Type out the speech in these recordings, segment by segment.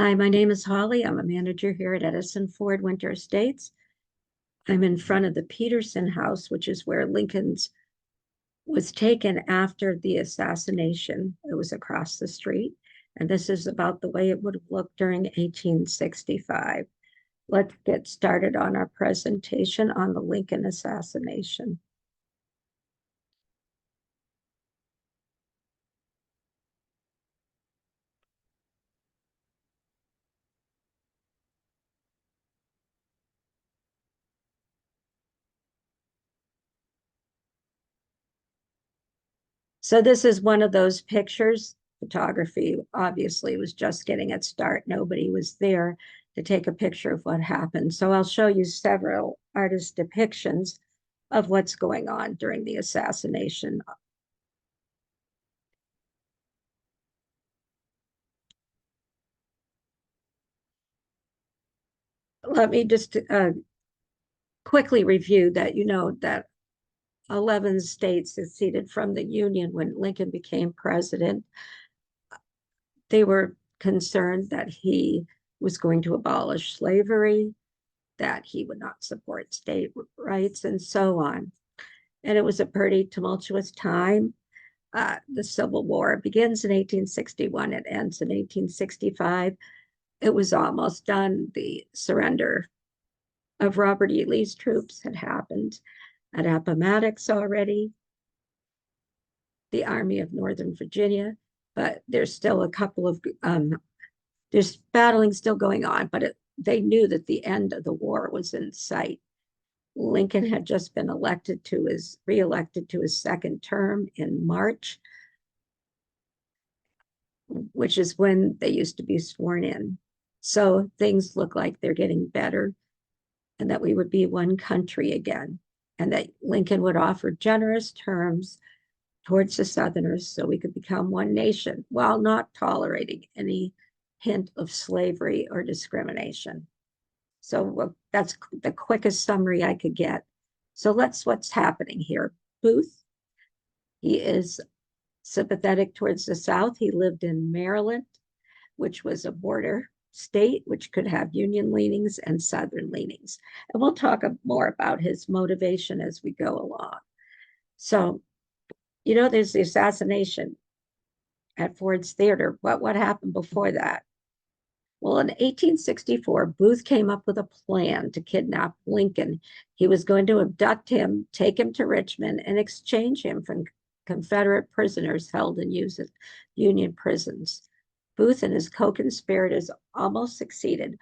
Hi, my name is Holly. I'm a manager here at Edison Ford Winter Estates. I'm in front of the Peterson House, which is where Lincoln's was taken after the assassination. It was across the street. And this is about the way it would have looked during 1865. Let's get started on our presentation on the Lincoln assassination. So this is one of those pictures. Photography obviously was just getting its start. Nobody was there to take a picture of what happened. So I'll show you several artist depictions of what's going on during the assassination. Let me just quickly review that that 11 states seceded from the Union when Lincoln became president. They were concerned that he was going to abolish slavery, that he would not support state rights, and so on. And it was a pretty tumultuous time. The Civil War begins in 1861, it ends in 1865. It was almost done. The surrender of Robert E. Lee's troops had happened at Appomattox already, the Army of Northern Virginia, but there's still a couple of, there's battling still going on, but they knew that the end of the war was in sight. Lincoln had just been reelected to his second term in March, which is when they used to be sworn in. So things look like they're getting better and that we would be one country again, and that Lincoln would offer generous terms towards the Southerners so we could become one nation while not tolerating any hint of slavery or discrimination. So that's the quickest summary I could get. So what's happening here. Booth, he is sympathetic towards the South. He lived in Maryland, which was a border state, which could have Union leanings and Southern leanings. And we'll talk more about his motivation as we go along. So, there's the assassination at Ford's Theater. What happened before that? Well, in 1864, Booth came up with a plan to kidnap Lincoln. He was going to abduct him, take him to Richmond, and exchange him from Confederate prisoners held in Union prisons. Booth and his co-conspirators almost succeeded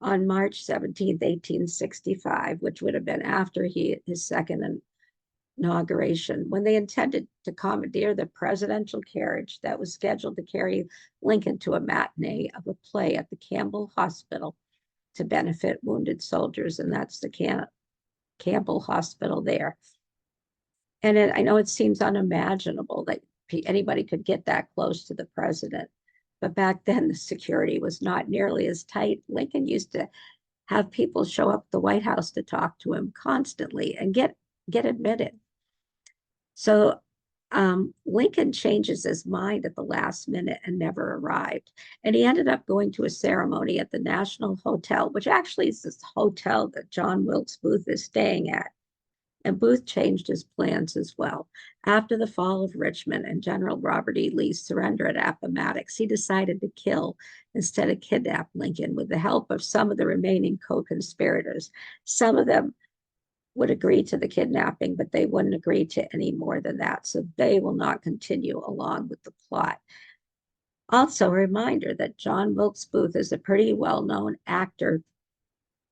on March 17th, 1865, which would have been after his second inauguration, when they intended to commandeer the presidential carriage that was scheduled to carry Lincoln to a matinee of a play at the Campbell Hospital to benefit wounded soldiers. And that's the Campbell Hospital there. And I know it seems unimaginable that anybody could get that close to the president. But back then, the security was not nearly as tight. Lincoln used to have people show up at the White House to talk to him constantly and get admitted. So Lincoln changes his mind at the last minute and never arrived. And he ended up going to a ceremony at the National Hotel, which actually is this hotel that John Wilkes Booth is staying at. And Booth changed his plans as well. After the fall of Richmond and General Robert E. Lee's surrender at Appomattox, he decided to kill instead of kidnap Lincoln with the help of some of the remaining co-conspirators. Some of them would agree to the kidnapping, but they wouldn't agree to any more than that. So they will not continue along with the plot. Also, a reminder that John Wilkes Booth is a pretty well-known actor,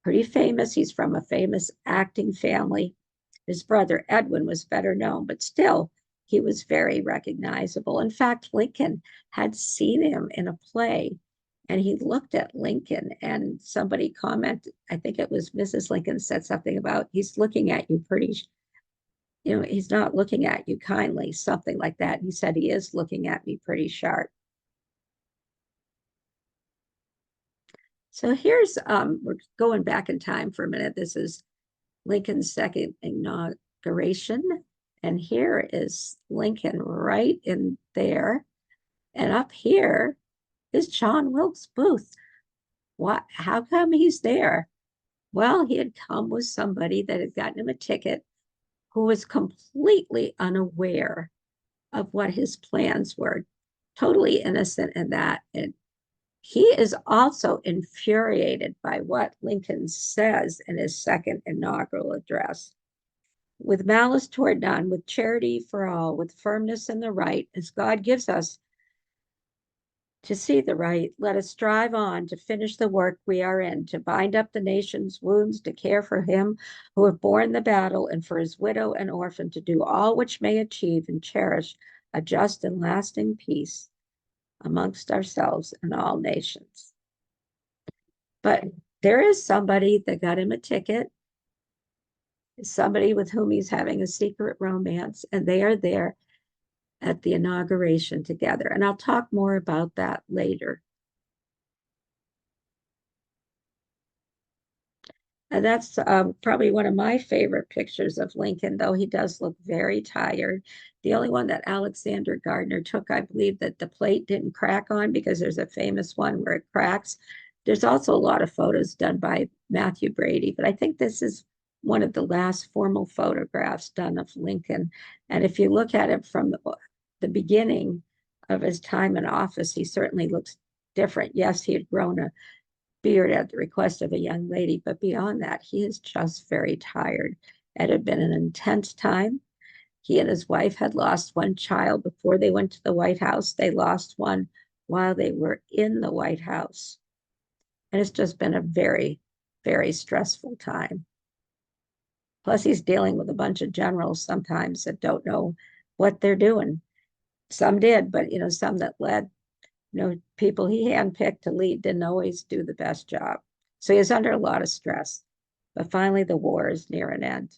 pretty famous. He's from a famous acting family. His brother Edwin was better known, but still, he was very recognizable. In fact, Lincoln had seen him in a play, and he looked at Lincoln, and somebody commented, I think it was Mrs. Lincoln, said something about, he's looking at you he's not looking at you kindly, something like that. He said, he is looking at me pretty sharp. So here's, we're going back in time for a minute. This is Lincoln's second inauguration. And here is Lincoln right in there. And up here is John Wilkes Booth. What? How come he's there? Well, he had come with somebody that had gotten him a ticket who was completely unaware of what his plans were, totally innocent in that. And he is also infuriated by what Lincoln says in his second inaugural address. With malice toward none, with charity for all, with firmness in the right, as God gives us to see the right, let us strive on to finish the work we are in, to bind up the nation's wounds, to care for him who have borne the battle, and for his widow and orphan, to do all which may achieve and cherish a just and lasting peace amongst ourselves and all nations. But there is somebody that got him a ticket, somebody with whom he's having a secret romance, and they are there at the inauguration together. And I'll talk more about that later. And that's probably one of my favorite pictures of Lincoln, though he does look very tired. The only one that Alexander Gardner took, I believe that the plate didn't crack on, because there's a famous one where it cracks. There's also a lot of photos done by Matthew Brady, but I think this is one of the last formal photographs done of Lincoln. And if you look at it from the beginning of his time in office, he certainly looks different. Yes, he had grown a beard at the request of a young lady, but beyond that, he is just very tired. It had been an intense time. He and his wife had lost one child before they went to the White House. They lost one while they were in the White House. And it's just been a very, very stressful time. Plus, he's dealing with a bunch of generals sometimes that don't know what they're doing. Some did, but some that led, people he handpicked to lead didn't always do the best job. So he was under a lot of stress. But finally, the war is near an end.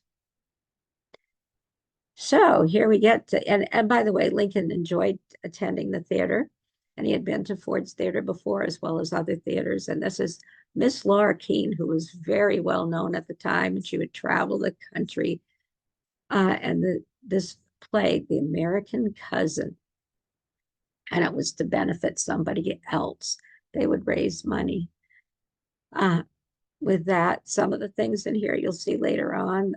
So here we get to, and by the way, Lincoln enjoyed attending the theater, and he had been to Ford's Theater before, as well as other theaters. And this is Miss Laura Keene, who was very well known at the time, and she would travel the country. And this play, The American Cousin, and it was to benefit somebody else. They would raise money. With that, some of the things in here you'll see later on,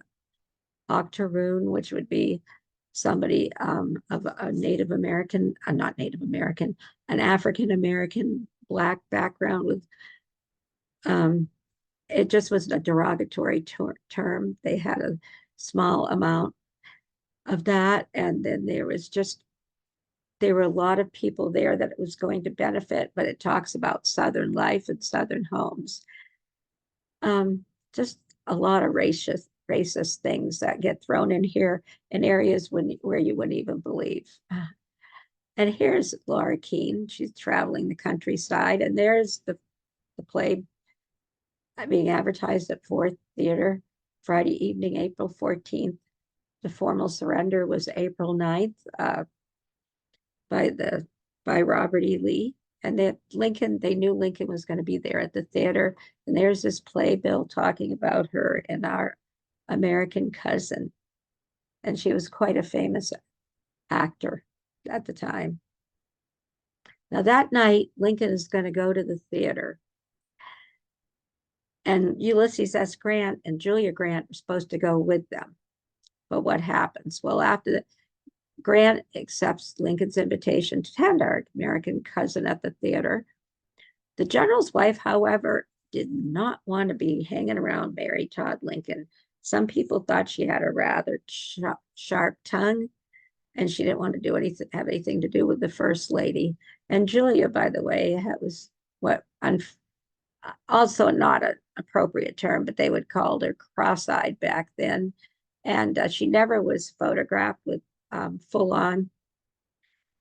Octoroon, which would be somebody of a Native American, not Native American, an African American Black background with, it just was a derogatory term. They had a small amount of that. And then there were a lot of people there that it was going to benefit, but it talks about Southern life and Southern homes. Just a lot of racist things that get thrown in here in areas where you wouldn't even believe. And here's Laura Keene. She's traveling the countryside, and there's the play being advertised at Ford Theater Friday evening, April 14th. The formal surrender was April 9th by Robert E. Lee. And that they knew Lincoln was going to be there at the theater. And there's this playbill talking about her and Our American Cousin. And she was quite a famous actor at the time. Now, that night, Lincoln is going to go to the theater. And Ulysses S. Grant and Julia Grant are supposed to go with them. But what happens? Well, after Grant accepts Lincoln's invitation to attend Our American Cousin at the theater. The general's wife, however, did not want to be hanging around Mary Todd Lincoln. Some people thought she had a rather sharp tongue, and she didn't want to have anything to do with the First Lady. And Julia, by the way, was also not an appropriate term, but they would call her cross-eyed back then. And she never was photographed with full-on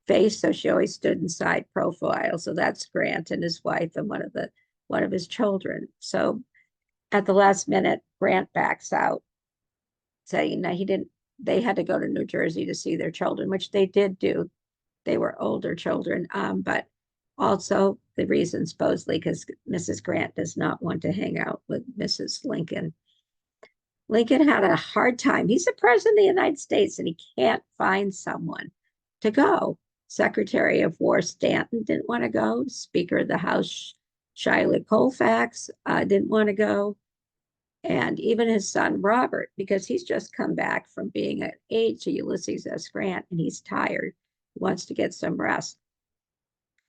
face, so she always stood in side profile. So that's Grant and his wife and one of his children. So at the last minute, Grant backs out, saying that they had to go to New Jersey to see their children, which they did do. They were older children, but also the reason supposedly because Mrs. Grant does not want to hang out with Mrs. Lincoln. Lincoln had a hard time. He's the president of the United States, and he can't find someone to go. Secretary of War Stanton didn't want to go. Speaker of the House Shiley Colfax didn't want to go. And even his son, Robert, because he's just come back from being an aide to Ulysses S. Grant and he's tired, he wants to get some rest.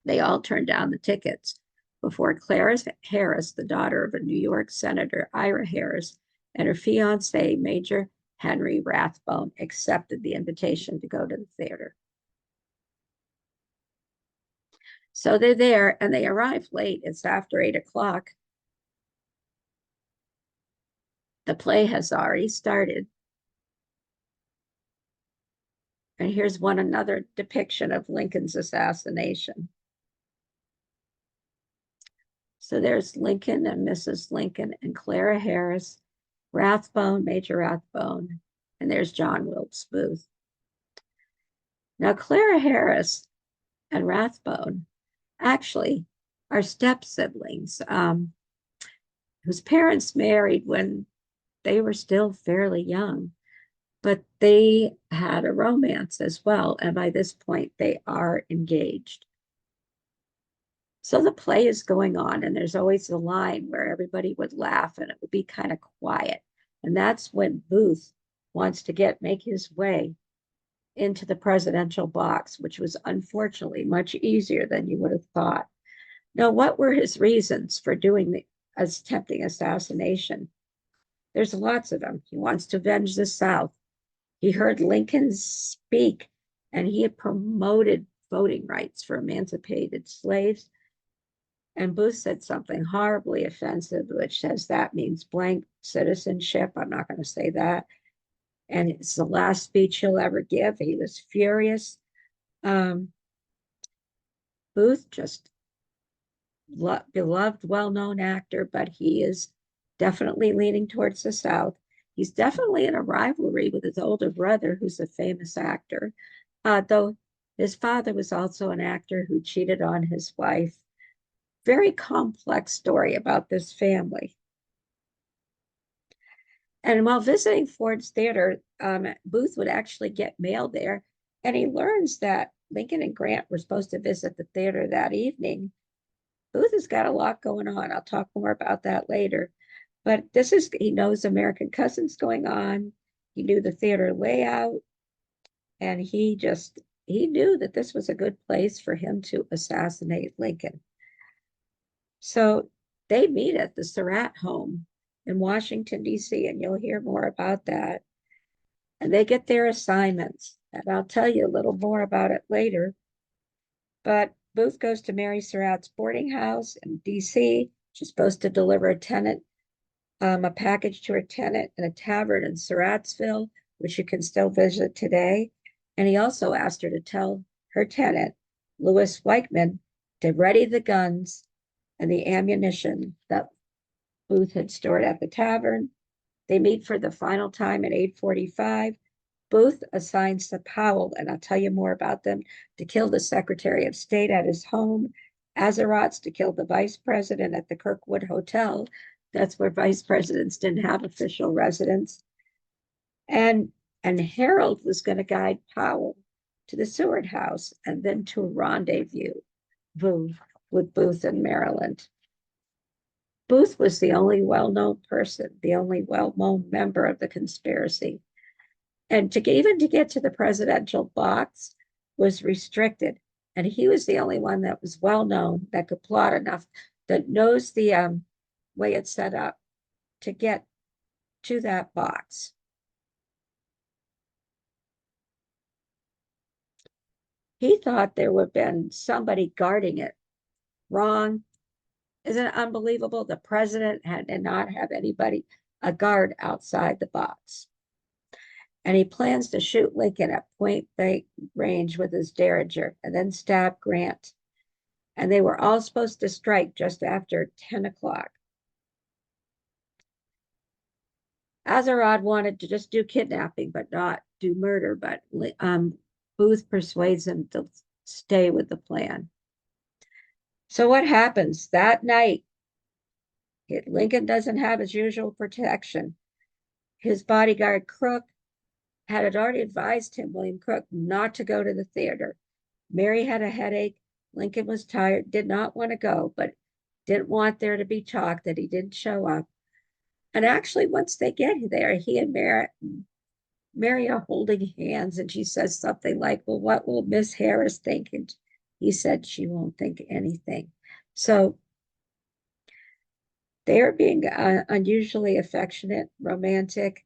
They all turned down the tickets before Clara Harris, the daughter of a New York Senator, Ira Harris, and her fiance, Major Henry Rathbone, accepted the invitation to go to the theater. So they're there and they arrive late. It's after 8 o'clock. The play has already started. And here's another depiction of Lincoln's assassination. So there's Lincoln and Mrs. Lincoln and Clara Harris, Rathbone, Major Rathbone, and there's John Wilkes Booth. Now, Clara Harris and Rathbone actually are step siblings whose parents married when they were still fairly young, but they had a romance as well. And by this point, they are engaged. So the play is going on, and there's always a line where everybody would laugh and it would be kind of quiet. And that's when Booth wants to make his way into the presidential box, which was unfortunately much easier than you would have thought. Now, what were his reasons for attempting assassination? There's lots of them. He wants to avenge the South. He heard Lincoln speak, and he had promoted voting rights for emancipated slaves. And Booth said something horribly offensive, which says that means blank citizenship. I'm not going to say that. And it's the last speech he'll ever give. He was furious. Booth, just beloved, well-known actor, but he is definitely leaning towards the South. He's definitely in a rivalry with his older brother, who's a famous actor, though his father was also an actor who cheated on his wife. Very complex story about this family. And while visiting Ford's Theater, Booth would actually get mail there, and he learns that Lincoln and Grant were supposed to visit the theater that evening. Booth has got a lot going on. I'll talk more about that later. But he knows American Cousins going on. He knew the theater layout, and he knew that this was a good place for him to assassinate Lincoln. So they meet at the Surratt home in Washington, D.C., and you'll hear more about that. And they get their assignments, and I'll tell you a little more about it later. But Booth goes to Mary Surratt's boarding house in D.C. She's supposed to deliver a package to her tenant in a tavern in Surrattsville, which you can still visit today. And he also asked her to tell her tenant, Louis Weichman, to ready the guns and the ammunition that Booth had stored at the tavern. They meet for the final time at 8:45. Booth assigns to Powell, and I'll tell you more about them, to kill the Secretary of State at his home, Azerot's to kill the vice president at the Kirkwood Hotel. That's where vice presidents didn't have official residence. And Harold was going to guide Powell to the Seward house and then to a rendezvous with Booth in Maryland. Booth was the only well-known person, the only well-known member of the conspiracy. And to get to the presidential box was restricted. And he was the only one that was well-known, that could plot enough, that knows the way it's set up to get to that box. He thought there would have been somebody guarding it. Wrong. Isn't it unbelievable? The president did not have a guard outside the box. And he plans to shoot Lincoln at point blank range with his Derringer and then stab Grant. And they were all supposed to strike just after 10 o'clock. Azerot wanted to just do kidnapping, but not do murder. But Booth persuades him to stay with the plan. So what happens that night? Lincoln doesn't have his usual protection. His bodyguard, Crook, had already advised him, William Crook, not to go to the theater. Mary had a headache. Lincoln was tired, did not want to go, but didn't want there to be talk that he didn't show up. And actually, once they get there, he and Mary are holding hands, and she says something like, well, what will Miss Harris think? And he said, she won't think anything. So they are being unusually affectionate, romantic.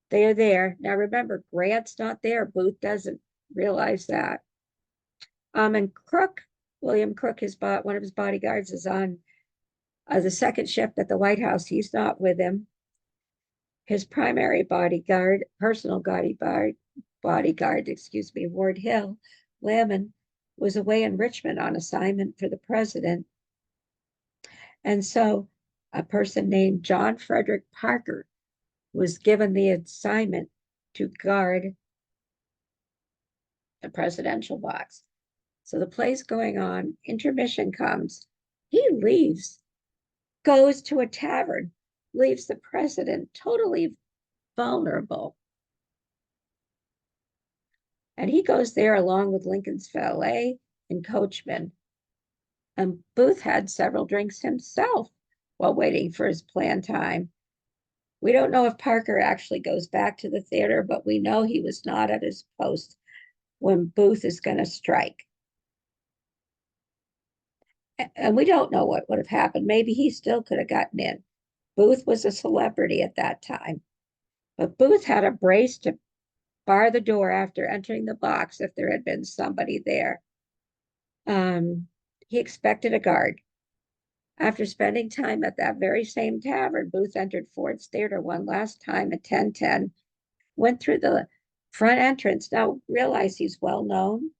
They are there. Now remember, Grant's not there. Booth doesn't realize that. And Crook, William Crook, one of his bodyguards, is on the second shift at the White House. He's not with him. His primary bodyguard, personal bodyguard, Ward Hill, Lamon, was away in Richmond on assignment for the president. And so a person named John Frederick Parker was given the assignment to guard the presidential box. So the play's going on, intermission comes, he leaves, goes to a tavern, leaves the president totally vulnerable. And he goes there along with Lincoln's valet and coachman. And Booth had several drinks himself while waiting for his planned time. We don't know if Parker actually goes back to the theater, but we know he was not at his post when Booth is going to strike. And we don't know what would have happened. Maybe he still could have gotten in. Booth was a celebrity at that time. But Booth had a brace to bar the door after entering the box if there had been somebody there. He expected a guard. After spending time at that very same tavern, Booth entered Ford's Theater one last time at 10:10, went through the front entrance. Now realize he's well known.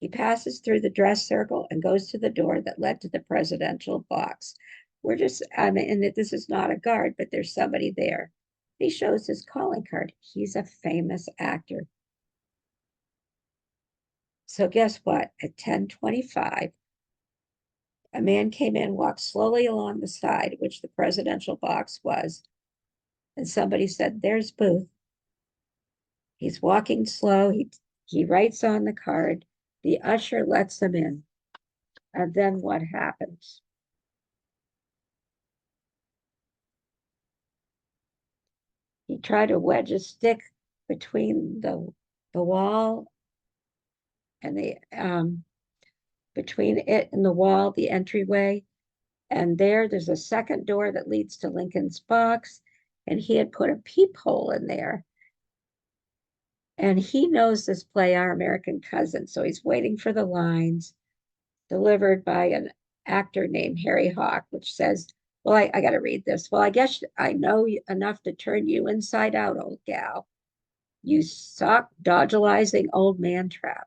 He passes through the dress circle and goes to the door that led to the presidential box. And this is not a guard, but there's somebody there. He shows his calling card. He's a famous actor. So guess what? At 10:25, a man came in, walked slowly along the side, which the presidential box was. And somebody said, there's Booth. He's walking slow. He writes on the card. The usher lets him in. And then what happens? He tried to wedge a stick between the wall and between it and the wall, the entryway. And there's a second door that leads to Lincoln's box. And he had put a peephole in there. And he knows this play, Our American Cousin. So he's waiting for the lines delivered by an actor named Harry Hawk, which says, well, I got to read this. Well, I guess I know enough to turn you inside out, old gal. You suck, dodgelizing old man trap.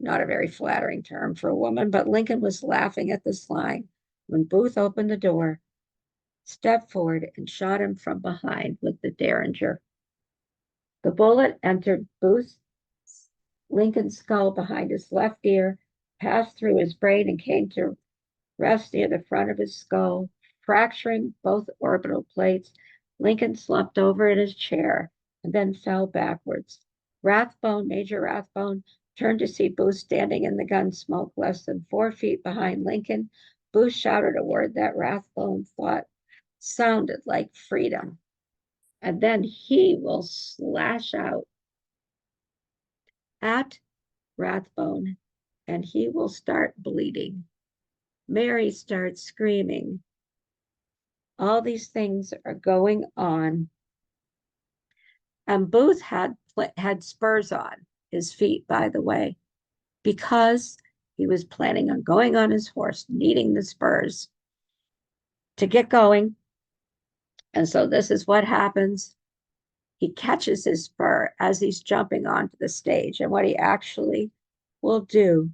Not a very flattering term for a woman, but Lincoln was laughing at this line when Booth opened the door, stepped forward, and shot him from behind with the Derringer. The bullet entered Lincoln's skull behind his left ear, passed through his brain, and came to rest near the front of his skull, fracturing both orbital plates. Lincoln slumped over in his chair and then fell backwards. Major Rathbone, turned to see Booth standing in the gun smoke less than 4 feet behind Lincoln. Booth shouted a word that Rathbone thought sounded like freedom. And then he will slash out at Rathbone, and he will start bleeding. Mary starts screaming. All these things are going on. And Booth had spurs on his feet, by the way, because he was planning on going on his horse, needing the spurs to get going. And so this is what happens. He catches his spur as he's jumping onto the stage. And what he actually will do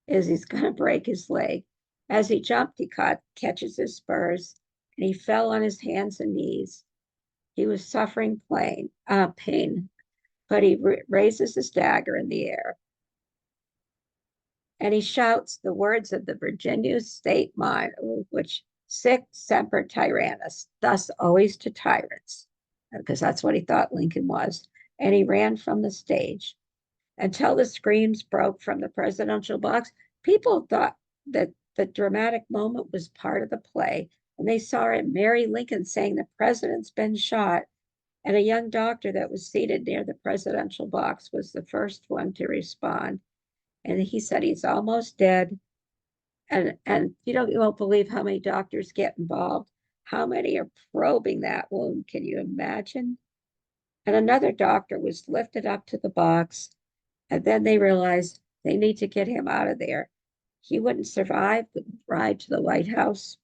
is he's going to break his leg. As he jumped, he catches his spurs, and he fell on his hands and knees. He was suffering pain, but he raises his dagger in the air. And he shouts the words of the Virginia state motto, which sic semper tyrannis, thus always to tyrants, because that's what he thought Lincoln was. And he ran from the stage until the screams broke from the presidential box. People thought that the dramatic moment was part of the play. And they saw it, Mary Lincoln saying the president's been shot. And a young doctor that was seated near the presidential box was the first one to respond. And he said he's almost dead. And you won't believe how many doctors get involved. How many are probing that wound? Can you imagine? And another doctor was lifted up to the box. And then they realized they need to get him out of there. He wouldn't survive the ride to the White House.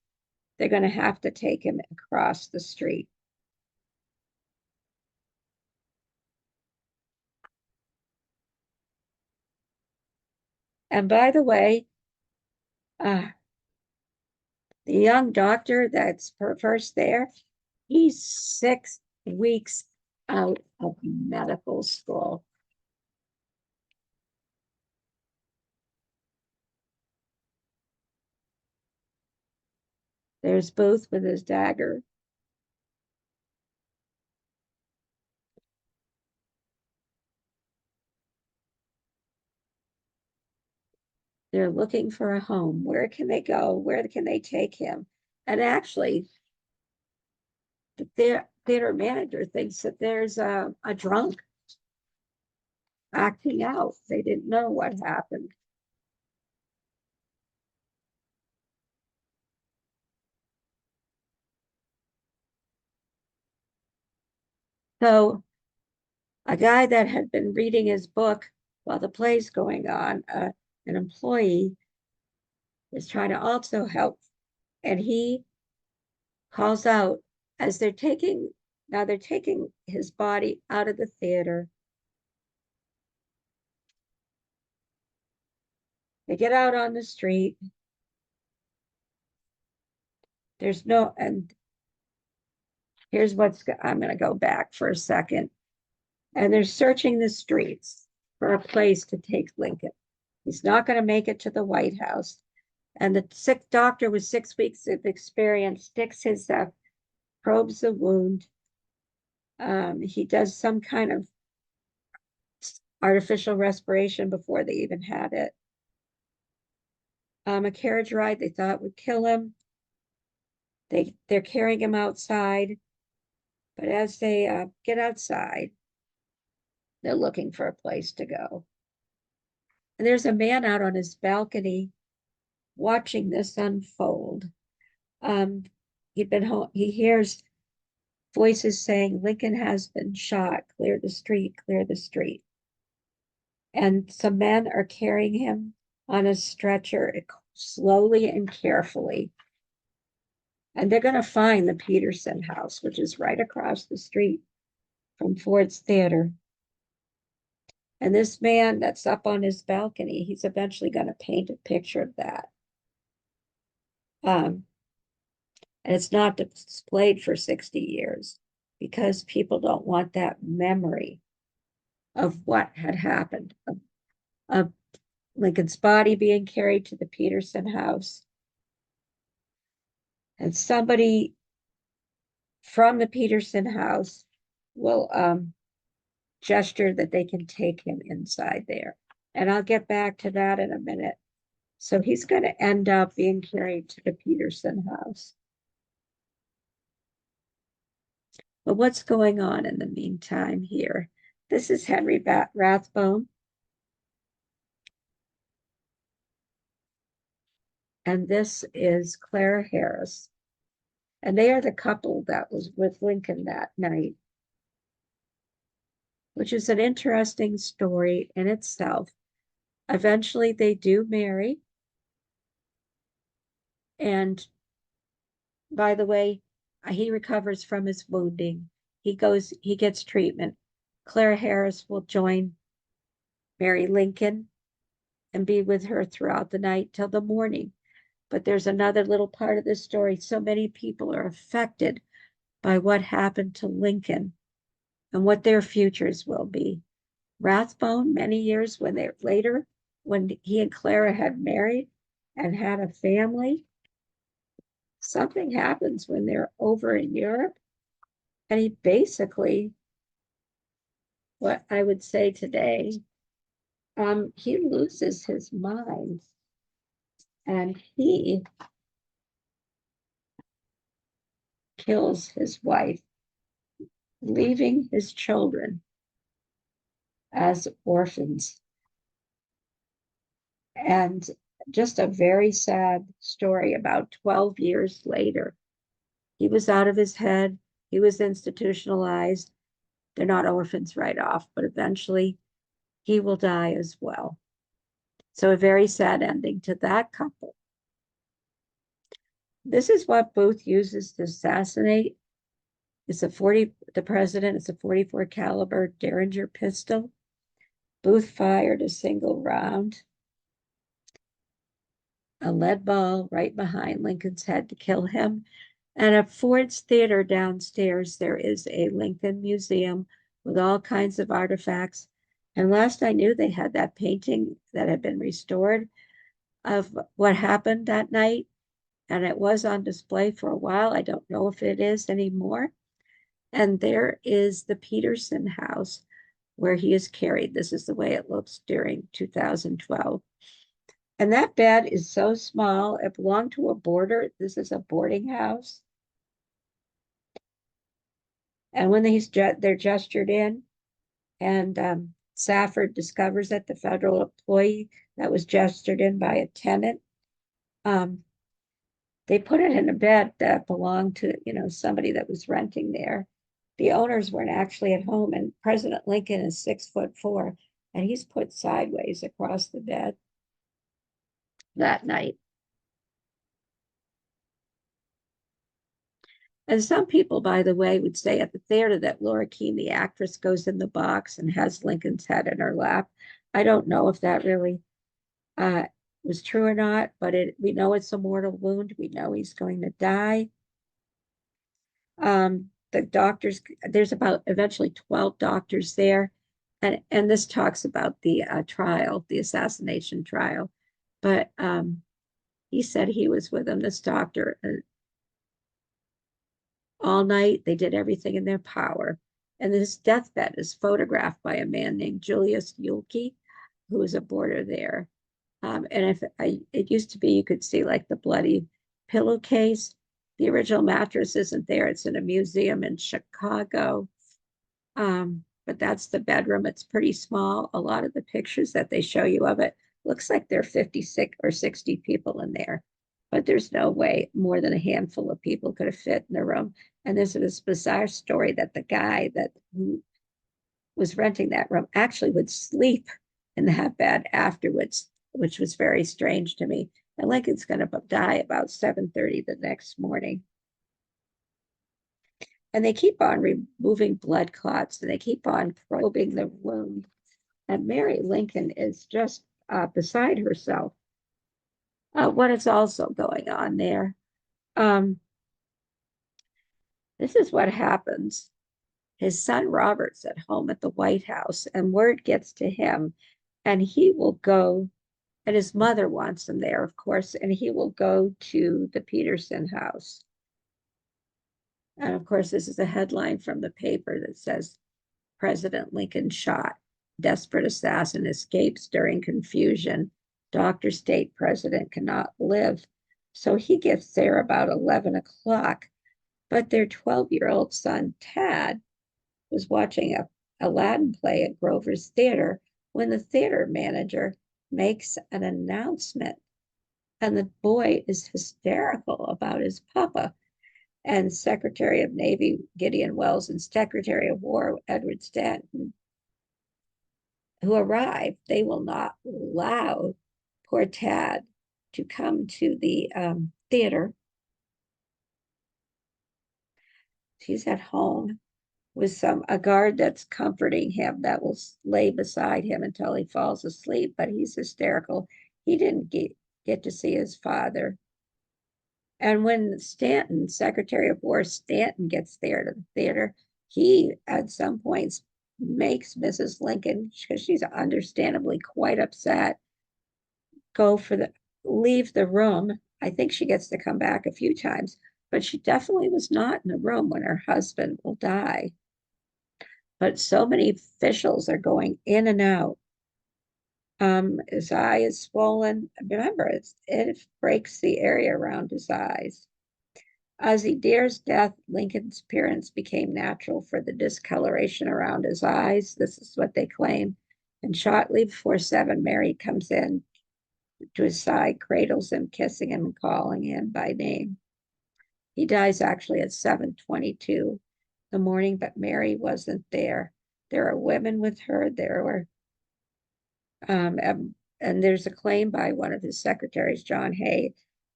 They're going to have to take him across the street. And by the way, the young doctor that's first there, he's 6 weeks out of medical school. There's Booth with his dagger. They're looking for a home. Where can they go? Where can they take him? And actually, the theater manager thinks that there's a drunk acting out. They didn't know what happened. So a guy that had been reading his book while the play's going on, an employee, is trying to also help. And he calls out as they're taking his body out of the theater. They get out on the street. There's no, and here's I'm going to go back for a second. And they're searching the streets for a place to take Lincoln. He's not going to make it to the White House. And the sick doctor with 6 weeks of experience sticks his, probes the wound. He does some kind of artificial respiration before they even had it. A carriage ride they thought would kill him. They're carrying him outside, but as they get outside, they're looking for a place to go. And there's a man out on his balcony watching this unfold. He hears voices saying, Lincoln has been shot, clear the street, clear the street. And some men are carrying him on a stretcher slowly and carefully. And they're going to find the Peterson house, which is right across the street from Ford's Theater. And this man that's up on his balcony, he's eventually going to paint a picture of that. And it's not displayed for 60 years because people don't want that memory of what had happened, of Lincoln's body being carried to the Peterson house. And somebody from the Peterson house will gesture that they can take him inside there. And I'll get back to that in a minute. So he's going to end up being carried to the Peterson house. But what's going on in the meantime here? This is Henry Rathbone. And this is Clara Harris. And they are the couple that was with Lincoln that night, which is an interesting story in itself. Eventually, they do marry. And by the way, he recovers from his wounding. He gets treatment. Clara Harris will join Mary Lincoln and be with her throughout the night till the morning. But there's another little part of this story. So many people are affected by what happened to Lincoln and what their futures will be. Rathbone, many years later, when he and Clara had married and had a family, something happens when they're over in Europe. And he basically, what I would say today, he loses his mind. And he kills his wife, leaving his children as orphans. And just a very sad story. About 12 years later, he was out of his head. He was institutionalized. They're not orphans right off, but eventually he will die as well. So a very sad ending to that couple. This is what Booth uses to assassinate. It's the president, it's a 44 caliber Derringer pistol. Booth fired a single round, a lead ball right behind Lincoln's head to kill him. And at Ford's Theater downstairs, there is a Lincoln Museum with all kinds of artifacts. And last I knew, they had that painting that had been restored of what happened that night. And it was on display for a while. I don't know if it is anymore. And there is the Peterson house where he is carried. This is the way it looks during 2012. And that bed is so small, it belonged to a boarder. This is a boarding house. And when they're gestured in, and Safford discovers that the federal employee that was gestured in by a tenant, they put it in a bed that belonged to, somebody that was renting there. The owners weren't actually at home, and President Lincoln is 6'4", and he's put sideways across the bed that night. And some people, by the way, would say at the theater that Laura Keene, the actress, goes in the box and has Lincoln's head in her lap. I don't know if that really was true or not, but we know it's a mortal wound. We know he's going to die. The doctors, there's about eventually 12 doctors there. And this talks about the trial, the assassination trial. But he said he was with him, this doctor, all night. They did everything in their power. And this deathbed is photographed by a man named Julius Yulke, who was a boarder there. It used to be, you could see like the bloody pillowcase. The original mattress isn't there. It's in a museum in Chicago. But that's the bedroom. It's pretty small. A lot of the pictures that they show you of it looks like there are 56 or 60 people in there. But there's no way more than a handful of people could have fit in the room. And there's this bizarre story that the guy who was renting that room actually would sleep in that bed afterwards, which was very strange to me. And Lincoln's going to die about 7:30 the next morning. And they keep on removing blood clots, and they keep on probing the wound. And Mary Lincoln is just beside herself. What is also going on there? This is what happens. His son Robert's at home at the White House, and word gets to him, and he will go, and his mother wants him there, of course, and he will go to the Peterson house. And of course, this is a headline from the paper that says, President Lincoln shot, desperate assassin escapes during confusion. Doctor state president cannot live. So he gets there about 11 o'clock, but their 12-year-old son, Tad, was watching a Aladdin play at Grover's Theater when the theater manager makes an announcement. And the boy is hysterical about his papa. And Secretary of Navy Gideon Wells and Secretary of War Edward Stanton, who arrived, they will not allow poor Tad to come to the theater. He's at home with a guard that's comforting him that will lay beside him until he falls asleep, but he's hysterical. He didn't get to see his father. And when Stanton, Secretary of War Stanton, gets there to the theater, he at some points makes Mrs. Lincoln, because she's understandably quite upset, leave the room. I think she gets to come back a few times, but she definitely was not in the room when her husband will die. But so many officials are going in and out. His eye is swollen. Remember, it breaks the area around his eyes. Ozzie Deer's death, Lincoln's appearance became natural for the discoloration around his eyes. This is what they claim. And shortly before 7, Mary comes in to his side, cradles him, kissing him, and calling him by name. He dies actually at 7:22 the morning, but Mary wasn't there. There are women with her. There were, and there's a claim by one of his secretaries, John Hay,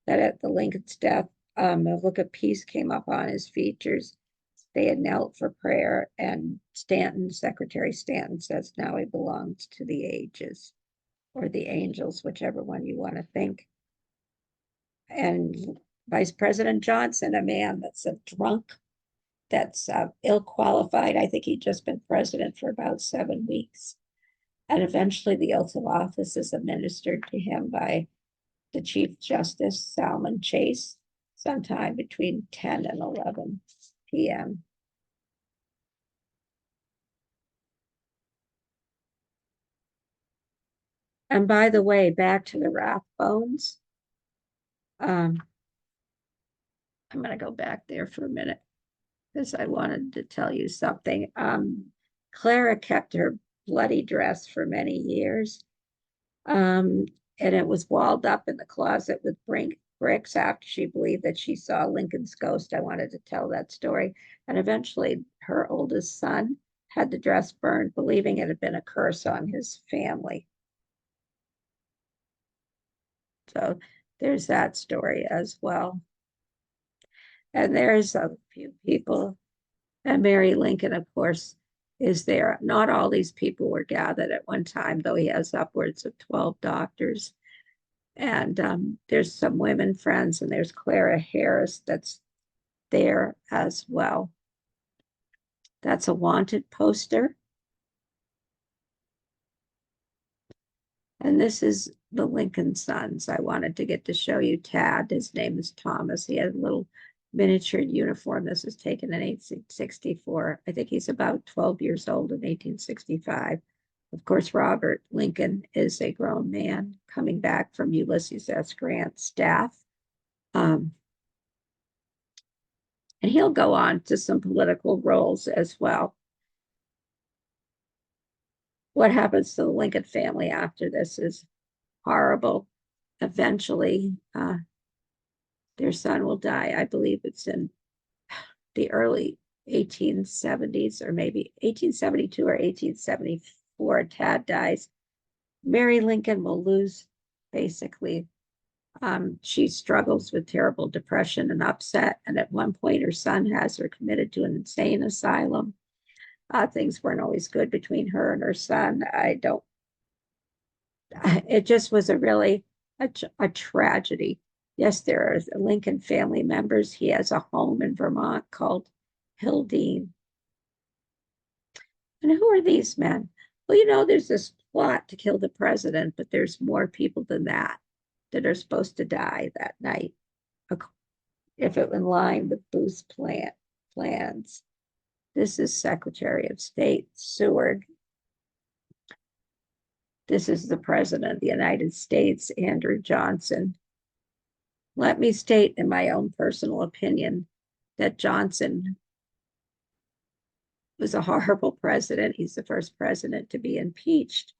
that at the Lincoln's death, a look of peace came up on his features. They had knelt for prayer, and Secretary Stanton says now he belongs to the ages or the angels, whichever one you want to think. And Vice President Johnson, a man that's a drunk, that's ill qualified. I think he'd just been president for about 7 weeks. And eventually the oath of office is administered to him by the Chief Justice, Salmon Chase, sometime between 10 and 11 p.m. And by the way, back to the Rathbones. I'm going to go back there for a minute because I wanted to tell you something. Clara kept her bloody dress for many years. And it was walled up in the closet with bricks after she believed that she saw Lincoln's ghost. I wanted to tell that story. And eventually her oldest son had the dress burned, believing it had been a curse on his family. So there's that story as well. And there's a few people. And Mary Lincoln, of course, is there. Not all these people were gathered at one time, though he has upwards of 12 doctors. And there's some women friends, and there's Clara Harris that's there as well. That's a wanted poster. And this is the Lincoln Sons. I wanted to get to show you Tad. His name is Thomas. He had a little miniature uniform. This was taken in 1864. I think he's about 12 years old in 1865. Of course, Robert Lincoln is a grown man coming back from Ulysses S. Grant's staff. And he'll go on to some political roles as well. What happens to the Lincoln family after this is horrible. Eventually, their son will die. I believe it's in the early 1870s, or maybe 1872 or 1874. Tad dies. Mary Lincoln will lose, basically. She struggles with terrible depression and upset. And at one point, her son has her committed to an insane asylum. Things weren't always good between her and her son. It just was a tragedy. Yes, there are Lincoln family members. He has a home in Vermont called Hildene. And who are these men? Well, there's this plot to kill the president, but there's more people than that are supposed to die that night, if it in line with Booth's plans. This is Secretary of State Seward. This is the President of the United States, Andrew Johnson. Let me state in my own personal opinion that Johnson was a horrible president. He's the first president to be impeached.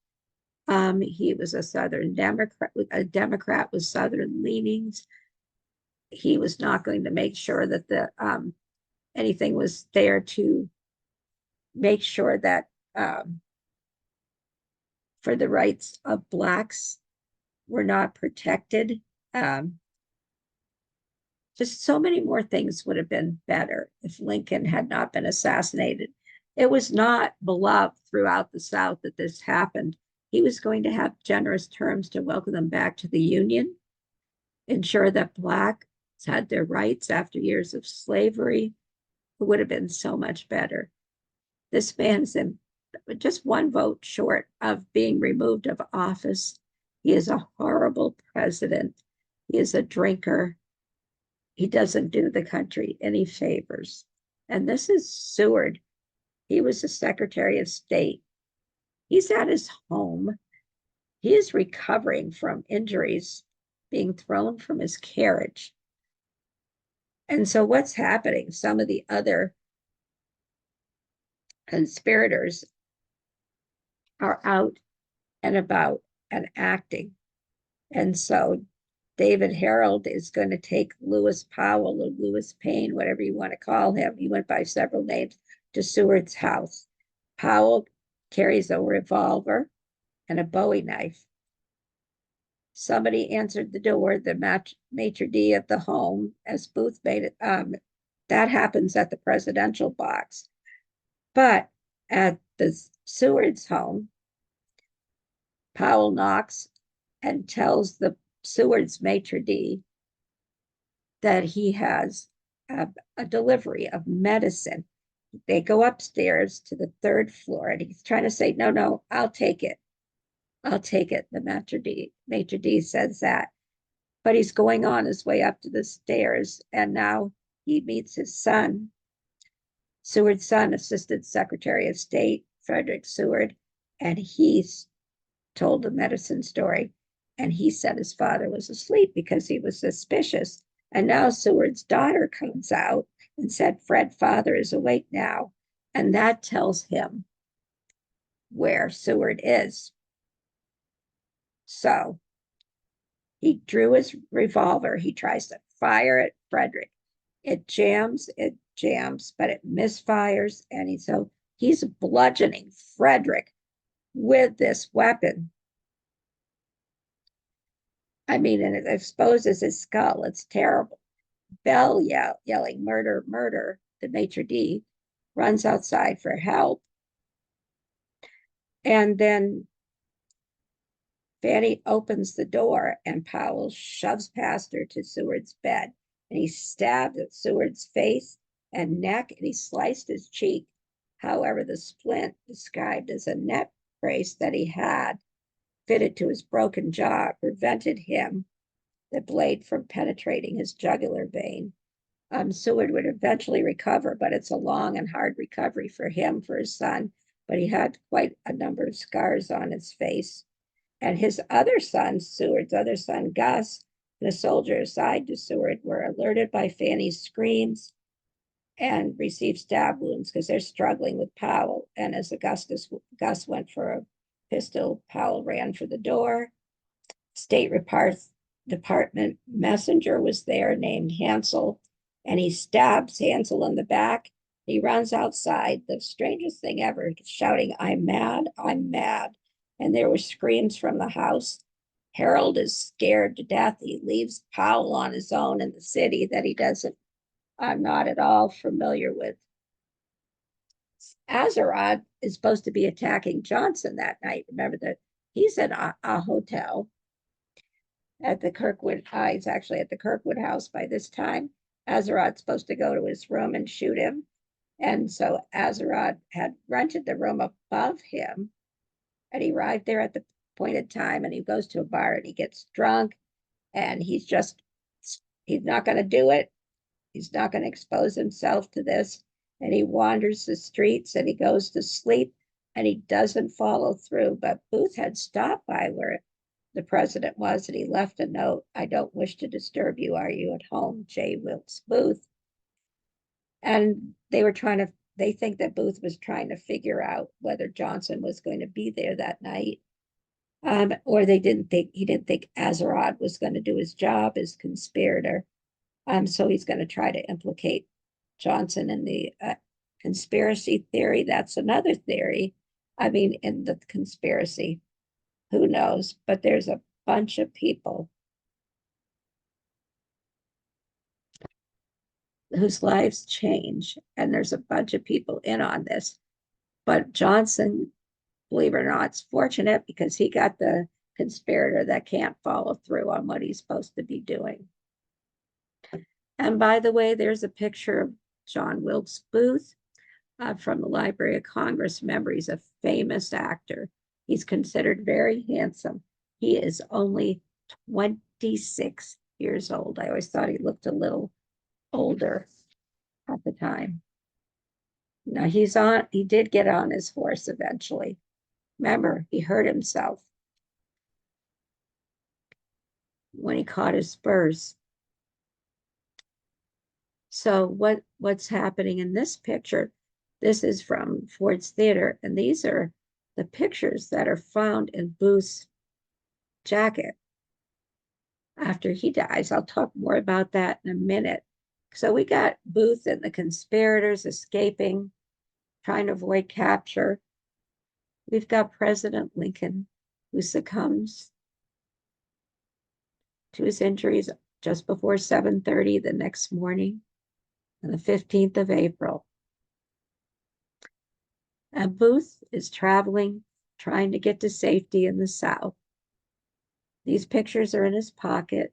He was a Southern Democrat, with Southern leanings. He was not going to make sure that anything was there to make sure that for the rights of Blacks were not protected. Just so many more things would have been better if Lincoln had not been assassinated. It was not beloved throughout the South that this happened. He was going to have generous terms to welcome them back to the Union, ensure that Blacks had their rights after years of slavery. It would have been so much better. This man's just one vote short of being removed of office. He is a horrible president. He is a drinker. He doesn't do the country any favors. And this is Seward. He was the Secretary of State. He's at his home. He is recovering from injuries, being thrown from his carriage. And so what's happening? Some of the other conspirators are out and about and acting. And so David Harold is going to take Lewis Powell or Lewis Payne, whatever you want to call him. He went by several names, to Seward's house. Powell carries a revolver and a Bowie knife. Somebody answered the door, the maitre d' at the home, as Booth made it. That happens at the presidential box. But at the Seward's home, Powell knocks and tells the Seward's maitre d' that he has a delivery of medicine. They go upstairs to the third floor, and he's trying to say, no, I'll take it. I'll take it. The maitre d' says that. But he's going on his way up to the stairs, and now he meets his son, Seward's son, Assistant Secretary of State, Frederick Seward, and he's told the medicine story. And he said his father was asleep because he was suspicious. And now Seward's daughter comes out and said, Fred, father is awake now. And that tells him where Seward is. So he drew his revolver. He tries to fire at Frederick. It jams, but it misfires. And he's bludgeoning Frederick with this weapon. I mean, and it exposes his skull. It's terrible. Bell yelling, murder, murder. The maitre d' runs outside for help. And then Fanny opens the door, and Powell shoves past her to Seward's bed. And he stabbed at Seward's face and neck, and he sliced his cheek. However, the splint, described as a neck brace that he had fitted to his broken jaw, prevented him, the blade, from penetrating his jugular vein. Seward would eventually recover, but it's a long and hard recovery for him, for his son. But he had quite a number of scars on his face. And his other son, Seward's other son, Gus, and a soldier assigned to Seward, were alerted by Fanny's screams and received stab wounds because they're struggling with Powell. And as Gus went for a pistol, Powell ran for the door. State Department messenger was there named Hansel, and he stabs Hansel in the back. He runs outside, the strangest thing ever, shouting, I'm mad, I'm mad. And there were screams from the house. Harold is scared to death. He leaves Powell on his own in the city that he doesn't, I'm not at all familiar with. Azerrad is supposed to be attacking Johnson that night. Remember that he's at a hotel at the Kirkwood. He's actually at the Kirkwood house by this time. Azerrad's supposed to go to his room and shoot him. And so Azerrad had rented the room above him, and he arrived there at the appointed time, and he goes to a bar and he gets drunk, and he's not going to do it. He's not going to expose himself to this. And he wanders the streets and he goes to sleep, and he doesn't follow through. But Booth had stopped by where the president was, and he left a note. I don't wish to disturb you. Are you at home? J. Wilkes Booth. And they think that Booth was trying to figure out whether Johnson was going to be there that night. Or he didn't think Azerrad was going to do his job as conspirator. So he's going to try to implicate Johnson in the conspiracy theory. That's another theory. I mean, in the conspiracy, who knows? But there's a bunch of people whose lives change, and there's a bunch of people in on this. But Johnson, believe it or not, is fortunate because he got the conspirator that can't follow through on what he's supposed to be doing. And by the way, there's a picture of John Wilkes Booth from the Library of Congress. Remember, he's a famous actor. He's considered very handsome. He is only 26 years old. I always thought he looked a little older at the time. Now he did get on his horse eventually. Remember, he hurt himself. when he caught his spurs. So what's happening in this picture? This is from Ford's Theater, and these are the pictures that are found in Booth's jacket after he dies. I'll talk more about that in a minute. So we got Booth and the conspirators escaping, trying to avoid capture. We've got President Lincoln, who succumbs to his injuries just before 7:30 the next morning on the 15th of April. And Booth is traveling, trying to get to safety in the South. These pictures are in his pocket,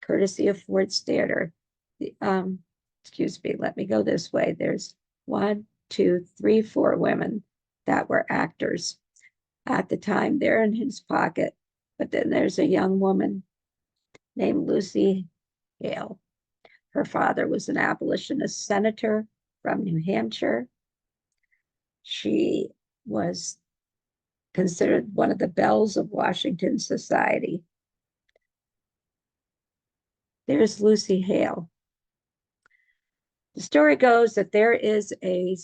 courtesy of Ford's Theater. Excuse me, let me go this way. There's 1, 2, 3, 4 women that were actors at the time. They're in his pocket. But then there's a young woman named Lucy Hale. Her father was an abolitionist senator from New Hampshire. She was considered one of the belles of Washington society. There's Lucy Hale. The story goes that there is a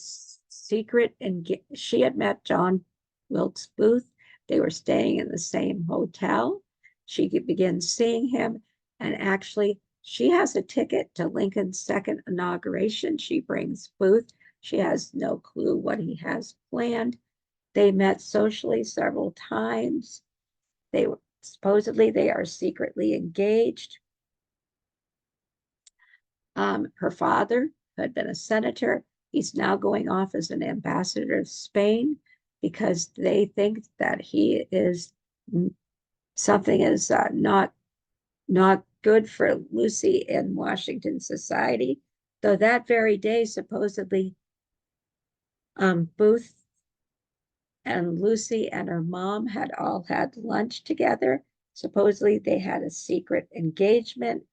secret, and she had met John Wilkes Booth. They were staying in the same hotel. She begins seeing him, and actually, she has a ticket to Lincoln's second inauguration. She brings Booth. She has no clue what he has planned. They met socially several times. They were supposedly they are secretly engaged. Her father had been a senator. He's now going off as an ambassador to Spain because they think that he is something is not good for Lucy in Washington society. Though that very day, supposedly, Booth and Lucy and her mom had all had lunch together. Supposedly, they had a secret engagement,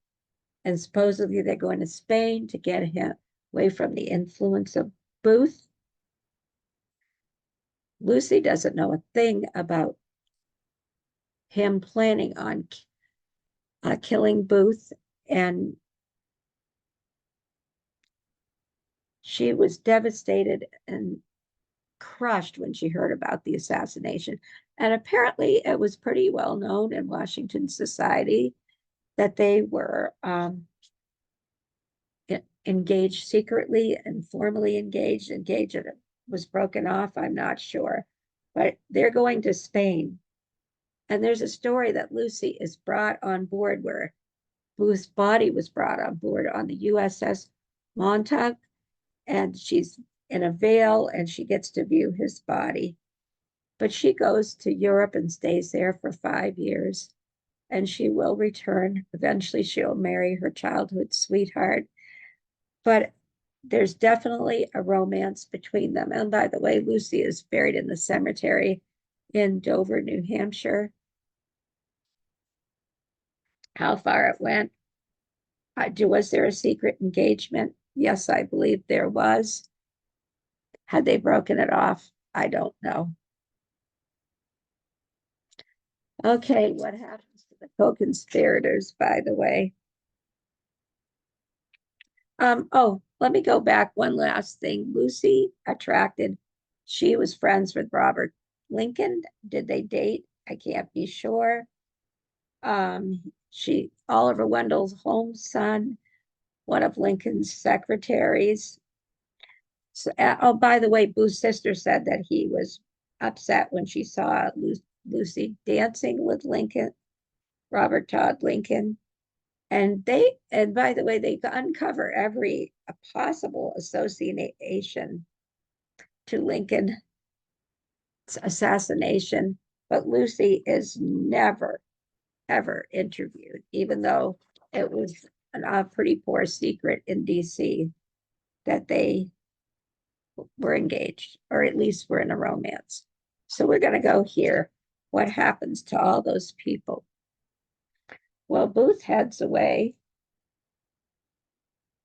and supposedly they're going to Spain to get him away from the influence of Booth. Lucy doesn't know a thing about him planning on killing Booth, and she was devastated and crushed when she heard about the assassination. And apparently, it was pretty well known in Washington society that they were engaged secretly and formally engaged. Engagement was broken off, I'm not sure. But they're going to Spain. And there's a story that Lucy is brought on board where Booth's body was brought on board on the USS Montauk, and she's in a veil and she gets to view his body. But she goes to Europe and stays there for 5 years, and she will return. Eventually, she'll marry her childhood sweetheart. But there's definitely a romance between them. And by the way, Lucy is buried in the cemetery in Dover, New Hampshire. How far it went? Was there a secret engagement? Yes, I believe there was. Had they broken it off? I don't know. Okay, what happens to the co-conspirators, by the way? Let me go back one last thing. Lucy attracted, she was friends with Robert Lincoln. Did they date? I can't be sure. Oliver Wendell Holmes' son, one of Lincoln's secretaries. So, by the way, Booth's sister said that he was upset when she saw Lucy dancing with Lincoln, Robert Todd Lincoln. And by the way, they uncover every possible association to Lincoln's assassination, but Lucy is never, ever interviewed, even though it was a pretty poor secret in DC that they were engaged, or at least were in a romance. So we're going to go here. What happens to all those people? Well, Booth heads away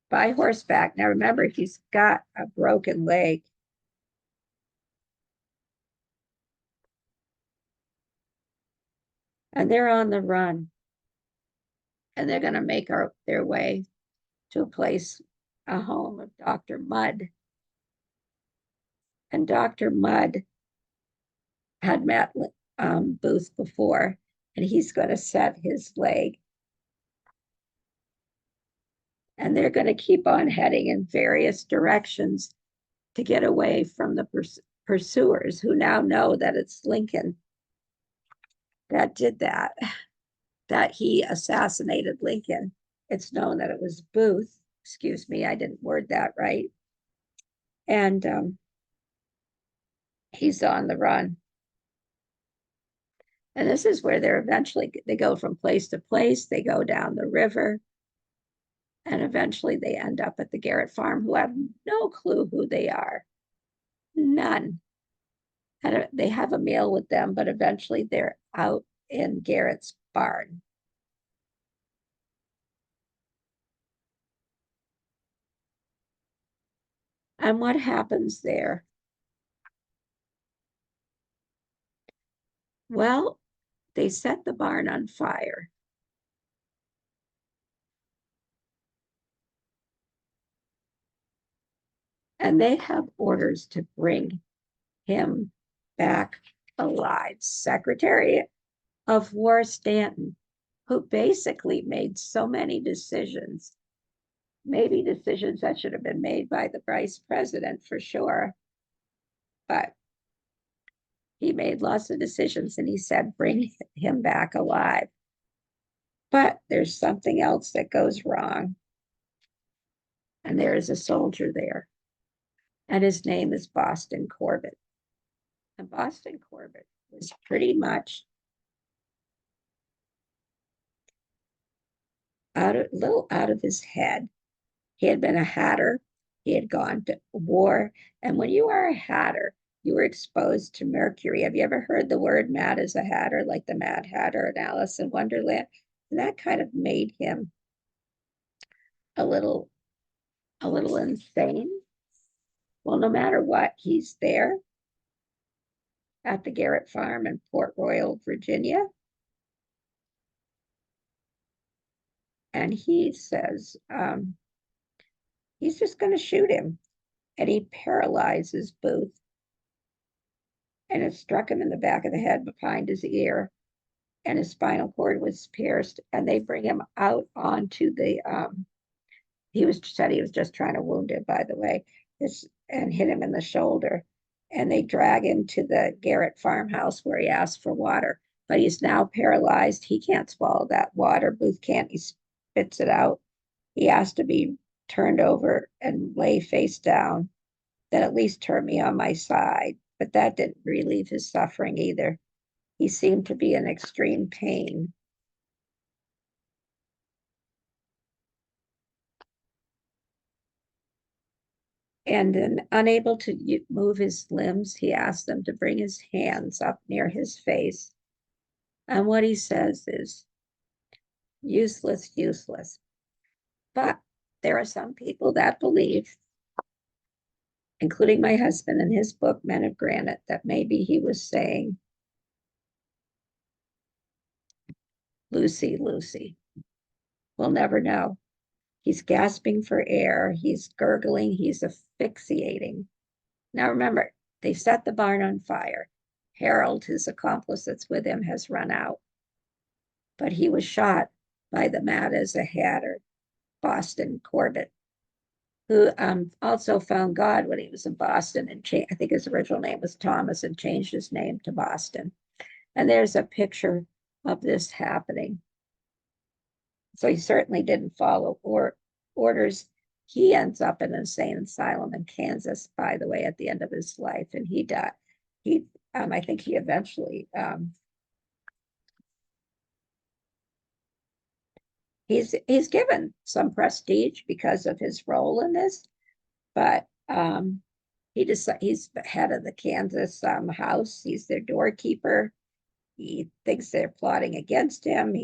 by horseback. Now remember, he's got a broken leg. And they're on the run. and they're going to make their way to a home of Dr. Mudd. And Dr. Mudd had met Booth before, and he's going to set his leg. And they're going to keep on heading in various directions to get away from the pursuers, who now know that it's Lincoln that did that he assassinated Lincoln. It's known that it was Booth. Excuse me, I didn't word that right. And he's on the run. And this is where they go from place to place. They go down the river. And eventually they end up at the Garrett farm, who have no clue who they are. None. And they have a meal with them, but eventually they're out in Garrett's barn. And what happens there? Well, they set the barn on fire. And they have orders to bring him back alive. Secretary of War Stanton, who basically made so many decisions, maybe decisions that should have been made by the vice president for sure, but he made lots of decisions, and he said, bring him back alive. But there's something else that goes wrong. And there is a soldier there, and his name is Boston Corbett. And Boston Corbett was pretty much a little out of his head. He had been a hatter. He had gone to war. And when you are a hatter, you were exposed to mercury. Have you ever heard the word mad as a hatter, like the Mad Hatter and Alice in Wonderland? And that kind of made him a little insane. Well, no matter what, he's there at the Garrett farm in Port Royal, Virginia. And he says he's just going to shoot him. And he paralyzes Booth. And it struck him in the back of the head behind his ear. And his spinal cord was pierced. And they bring him out onto the, he was just trying to wound him, by the way, and hit him in the shoulder. And they drag him to the Garrett farmhouse where he asked for water. But he's now paralyzed. He can't swallow that water. Booth can't. He spits it out. He has to be turned over and lay face down. Then at least turn me on my side. But that didn't relieve his suffering either. He seemed to be in extreme pain. And then, unable to move his limbs, he asked them to bring his hands up near his face. And what he says is, useless, useless. But there are some people that believe, including my husband in his book, Men of Granite, that maybe he was saying, Lucy, Lucy. We'll never know. He's gasping for air. He's gurgling. He's asphyxiating. Now remember, they set the barn on fire. Harold, his accomplice that's with him, has run out. But he was shot by the mad as a hatter, Boston Corbett, who also found God when he was in Boston. And I think his original name was Thomas, and changed his name to Boston. And there's a picture of this happening. So he certainly didn't follow orders. He ends up in an insane asylum in Kansas, by the way, at the end of his life. And he died. I think he eventually, he's given some prestige because of his role in this, but he's head of the Kansas house. He's their doorkeeper. He thinks they're plotting against him.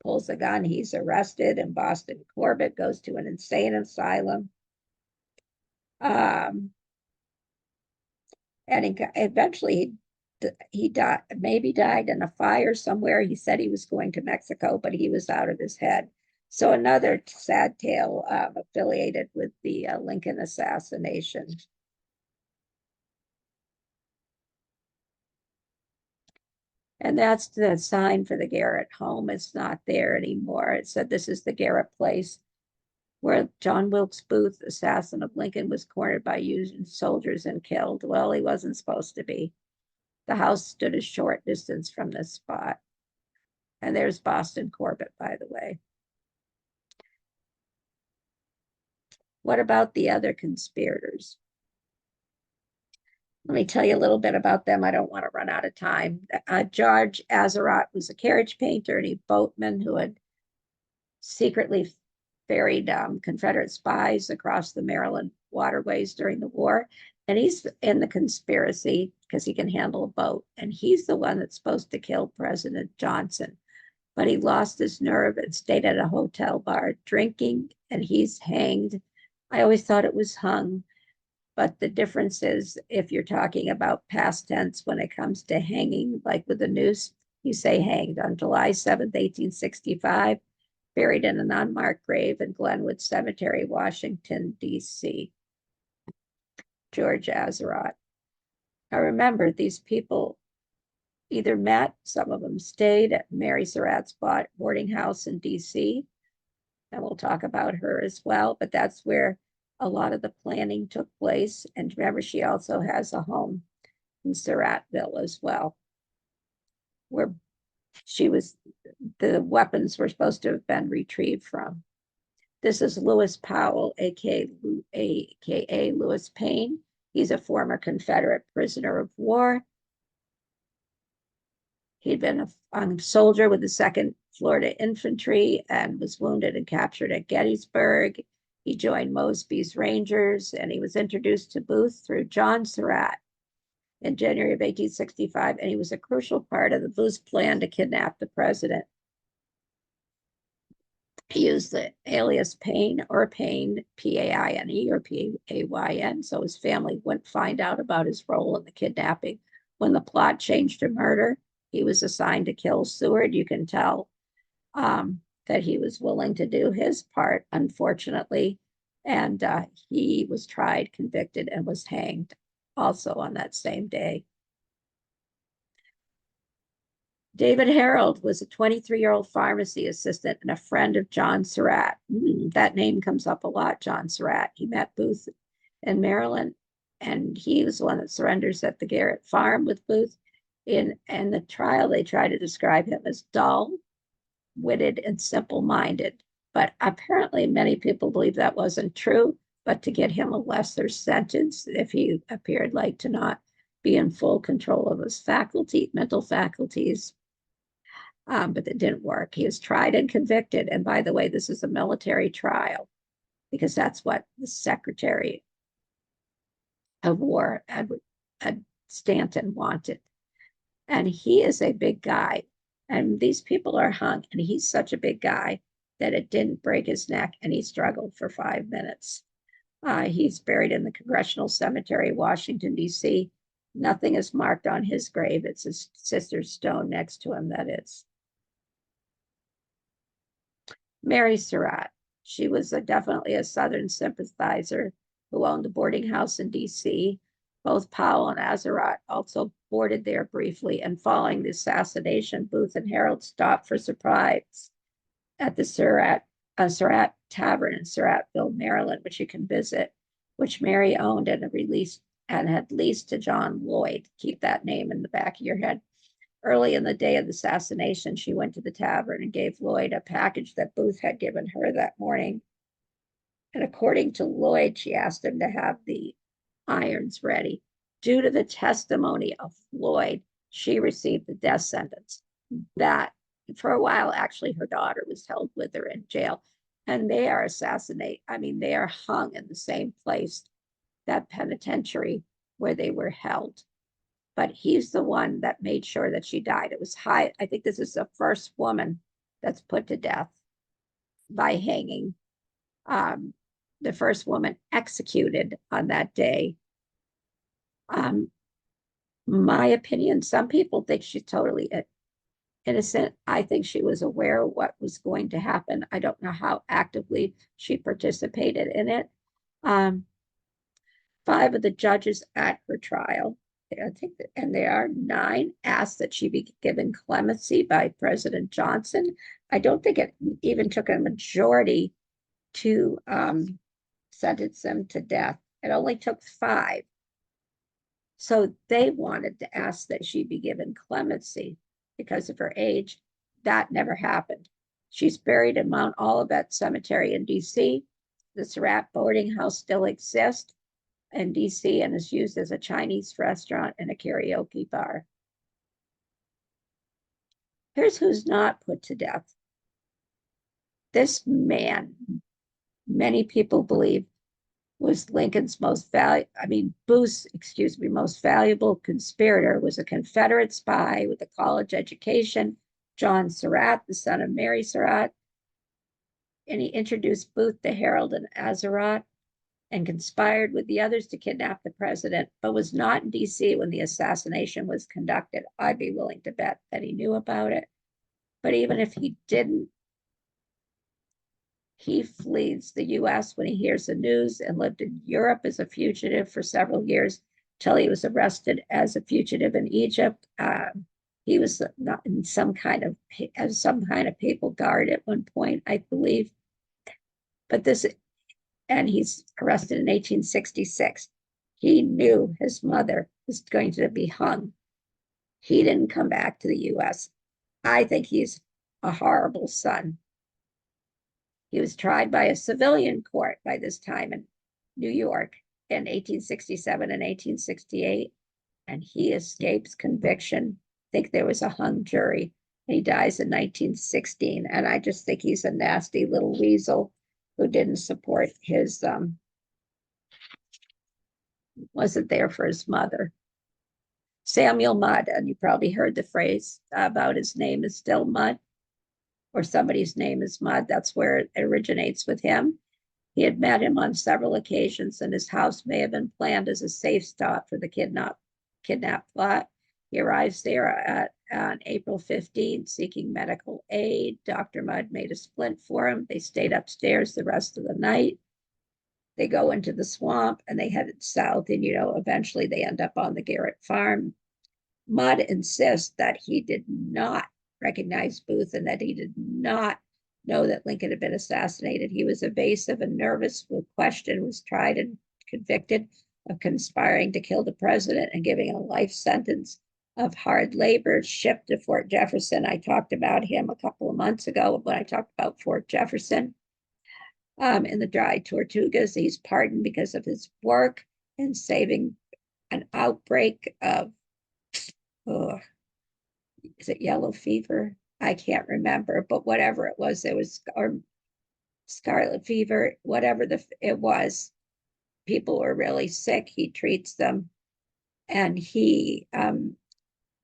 Pulls a gun. He's arrested, and Boston Corbett goes to an insane asylum. And eventually he died, maybe died in a fire somewhere. He said he was going to Mexico, but he was out of his head. So another sad tale affiliated with the Lincoln assassination. And that's the sign for the Garrett home. It's not there anymore. It said this is the Garrett place where John Wilkes Booth, assassin of Lincoln, was cornered by Union soldiers and killed. Well, he wasn't supposed to be. The house stood a short distance from this spot. And there's Boston Corbett, by the way. What about the other conspirators? Let me tell you a little bit about them. I don't want to run out of time. George Surratt was a carriage painter and a boatman who had secretly ferried Confederate spies across the Maryland waterways during the war. And he's in the conspiracy because he can handle a boat. And he's the one that's supposed to kill President Johnson. But he lost his nerve and stayed at a hotel bar drinking, and he's hanged. I always thought it was hung. But the difference is if you're talking about past tense when it comes to hanging, like with the noose, you say hanged on July 7th, 1865, buried in an unmarked grave in Glenwood Cemetery, Washington, D.C. George Surratt. I remember these people either met, some of them stayed at Mary Surratt's boarding house in D.C., and we'll talk about her as well, but that's where a lot of the planning took place. And remember, she also has a home in Surrattville as well, where the weapons were supposed to have been retrieved from. This is Lewis Powell, aka Lewis Payne. He's a former Confederate prisoner of war. He'd been a soldier with the 2nd Florida Infantry and was wounded and captured at Gettysburg. He joined Mosby's Rangers, and he was introduced to Booth through John Surratt in January of 1865, and he was a crucial part of the Booth plan to kidnap the president. He used the alias Payne or Payne, P-A-I-N-E or P-A-Y-N, so his family wouldn't find out about his role in the kidnapping. When the plot changed to murder, he was assigned to kill Seward. You can tell that he was willing to do his part, unfortunately. And he was tried, convicted, and was hanged also on that same day. David Harold was a 23-year-old pharmacy assistant and a friend of John Surratt. That name comes up a lot, John Surratt. He met Booth in Maryland, and he was the one that surrenders at the Garrett farm with Booth. In the trial, they try to describe him as dull, witted, and simple-minded. But apparently many people believe that wasn't true, but to get him a lesser sentence if he appeared like to not be in full control of his mental faculties. But it didn't work. He was tried and convicted. And by the way, this is a military trial because that's what the Secretary of War, Ed Stanton, wanted. And he is a big guy. And these people are hung, and he's such a big guy that it didn't break his neck, and he struggled for 5 minutes. He's buried in the Congressional Cemetery, Washington, D.C. Nothing is marked on his grave. It's his sister's stone next to him, that is. Mary Surratt. She was definitely a Southern sympathizer who owned a boarding house in D.C. Both Powell and Surratt also boarded there briefly, and following the assassination, Booth and Harold stopped for surprise at the Surratt Tavern in Surrattville, Maryland, which you can visit, which Mary owned and had leased to John Lloyd. Keep that name in the back of your head. Early in the day of the assassination, she went to the tavern and gave Lloyd a package that Booth had given her that morning. And according to Lloyd, she asked him to have the irons ready. Due to the testimony of Lloyd, she received the death sentence. That for a while, actually, her daughter was held with her in jail, and they are they are hung in the same place, that penitentiary where they were held. But he's the one that made sure that she died. It was high. I think this is the first woman that's put to death by hanging. The first woman executed on that day. My opinion, some people think she's totally innocent. I think she was aware of what was going to happen. I don't know how actively she participated in it. Um, 5 of the judges at her trial, I think, and there are 9, asked that she be given clemency by President Johnson. I don't think it even took a majority to sentence them to death. It only took 5. So they wanted to ask that she be given clemency because of her age. That never happened. She's buried in Mount Olivet Cemetery in DC. The Surratt boarding house still exists in DC and is used as a Chinese restaurant and a karaoke bar. Here's who's not put to death. This man, many people believe, was Lincoln's most most valuable conspirator, was a Confederate spy with a college education, John Surratt, the son of Mary Surratt. And he introduced Booth the Herald and Azeroth and conspired with the others to kidnap the president, but was not in DC when the assassination was conducted. I'd be willing to bet that he knew about it. But even if he didn't, he flees the US when he hears the news and lived in Europe as a fugitive for several years till he was arrested as a fugitive in Egypt. He was not in some kind of papal guard at one point, I believe. But and he's arrested in 1866. He knew his mother was going to be hung. He didn't come back to the US. I think he's a horrible son. He was tried by a civilian court by this time in New York in 1867 and 1868, and he escapes conviction. I think there was a hung jury. He dies in 1916, and I just think he's a nasty little weasel who didn't support his, wasn't there for his mother. Samuel Mudd, and you probably heard the phrase about his name is still Mudd, or somebody's name is Mudd. That's where it originates with him. He had met him on several occasions, and his house may have been planned as a safe stop for the kidnap plot. He arrives there on April 15th, seeking medical aid. Dr. Mudd made a splint for him. They stayed upstairs the rest of the night. They go into the swamp and they headed south, and eventually they end up on the Garrett farm. Mudd insists that he did not recognize Booth and that he did not know that Lincoln had been assassinated. He was evasive and nervous, was questioned, was tried and convicted of conspiring to kill the president and giving a life sentence of hard labor, shipped to Fort Jefferson. I talked about him a couple of months ago when I talked about Fort Jefferson. In the dry Tortugas, he's pardoned because of his work in saving an outbreak of, is it yellow fever? I can't remember, but whatever it was, or scarlet fever, whatever it was, people were really sick. He treats them, and he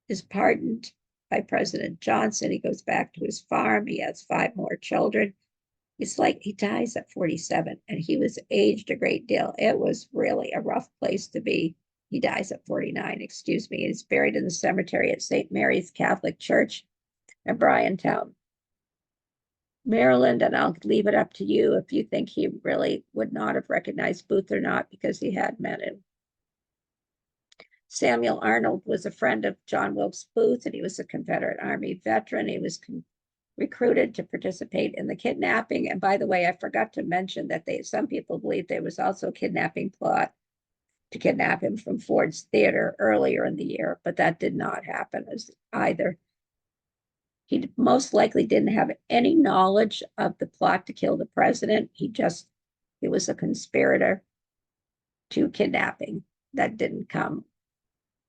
is pardoned by President Johnson. He goes back to his farm. He has 5 more children. It's like he dies at 47, and he was aged a great deal. It was really a rough place to be. He dies at 49, excuse me. He's buried in the cemetery at St. Mary's Catholic Church in Bryantown, Maryland. And I'll leave it up to you if you think he really would not have recognized Booth or not, because he had met him. Samuel Arnold was a friend of John Wilkes Booth, and he was a Confederate Army veteran. He was recruited to participate in the kidnapping. And by the way, I forgot to mention that some people believe there was also a kidnapping plot to kidnap him from Ford's Theater earlier in the year, but that did not happen either. He most likely didn't have any knowledge of the plot to kill the president. He was a conspirator to kidnapping that didn't come.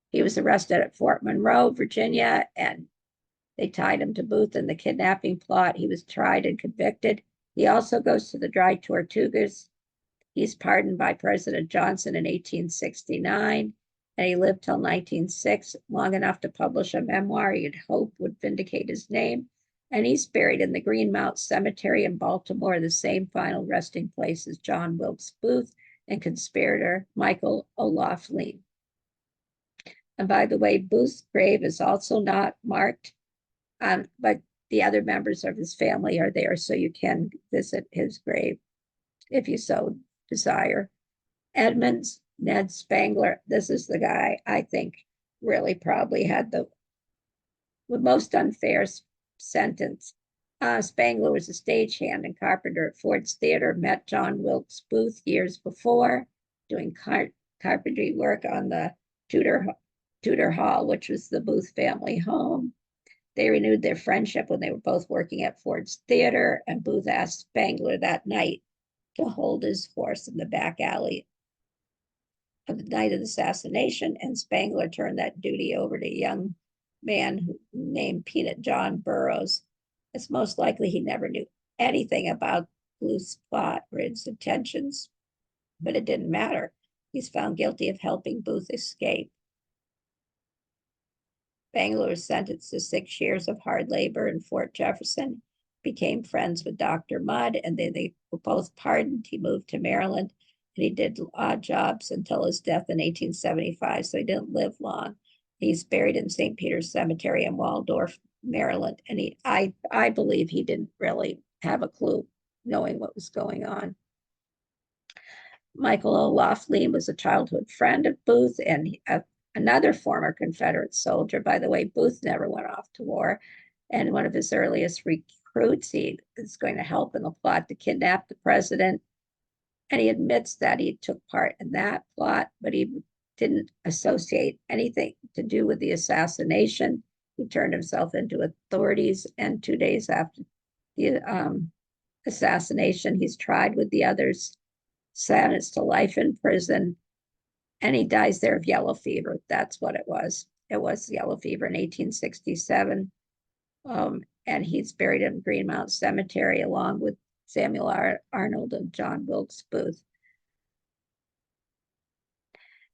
He was arrested at Fort Monroe, Virginia, and they tied him to Booth in the kidnapping plot. He was tried and convicted. He also goes to the Dry Tortugas. He's pardoned by President Johnson in 1869, and he lived till 1906, long enough to publish a memoir he'd hope would vindicate his name. And he's buried in the Greenmount Cemetery in Baltimore, the same final resting place as John Wilkes Booth and conspirator Michael O'Laughlin. And by the way, Booth's grave is also not marked, but the other members of his family are there, so you can visit his grave if you so desire. Edmunds, Ned Spangler, this is the guy I think really probably had the most unfair sentence. Spangler was a stagehand and carpenter at Ford's Theater, met John Wilkes Booth years before doing carpentry work on the Tudor Hall, which was the Booth family home. They renewed their friendship when they were both working at Ford's Theater, and Booth asked Spangler that night to hold his horse in the back alley of the night of the assassination, and Spangler turned that duty over to a young man named Peanut John Burroughs. It's most likely he never knew anything about Booth's plot or its intentions, but it didn't matter. He's found guilty of helping Booth escape. Spangler was sentenced to 6 years of hard labor in Fort Jefferson, became friends with Dr. Mudd, and then they were both pardoned. He moved to Maryland, and he did odd jobs until his death in 1875, so he didn't live long. He's buried in St. Peter's Cemetery in Waldorf, Maryland, and I believe he didn't really have a clue knowing what was going on. Michael O'Loughlin was a childhood friend of Booth and another former Confederate soldier. By the way, Booth never went off to war, and one of his earliest recruits, he is going to help in the plot to kidnap the president. And he admits that he took part in that plot, but he didn't associate anything to do with the assassination. He turned himself into authorities, and 2 days after the assassination, he's tried with the others, sentenced to life in prison, and he dies there of yellow fever. That's what it was. It was yellow fever in 1867. And he's buried in Greenmount Cemetery along with Samuel Arnold and John Wilkes Booth.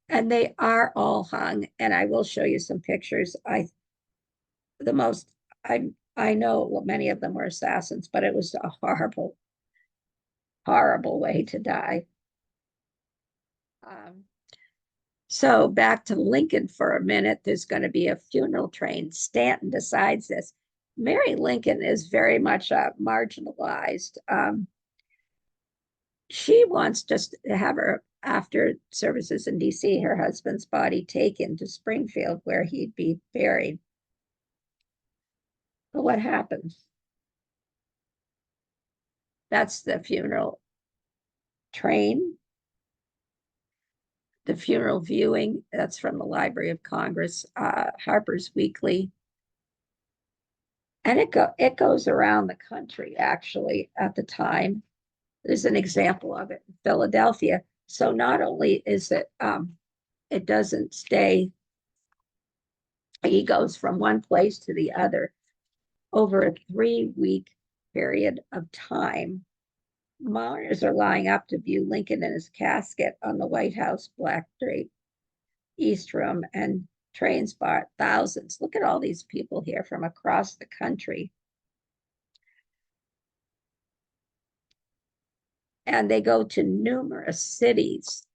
And they are all hung, and I will show you some pictures. I know many of them were assassins, but it was a horrible, horrible way to die. So back to Lincoln for a minute. There's going to be a funeral train. Stanton decides this. Mary Lincoln is very much marginalized. She wants just to have her, after services in DC, her husband's body taken to Springfield where he'd be buried. But what happens? That's the funeral train. The funeral viewing, that's from the Library of Congress, Harper's Weekly. And it goes around the country, actually, at the time. There's an example of it in Philadelphia. So not only is it, it doesn't stay, he goes from one place to the other over a 3-week period of time. Mourners are lining up to view Lincoln in his casket on the White House Black Draped East Room, and trains brought thousands. Look at all these people here from across the country. And they go to numerous cities.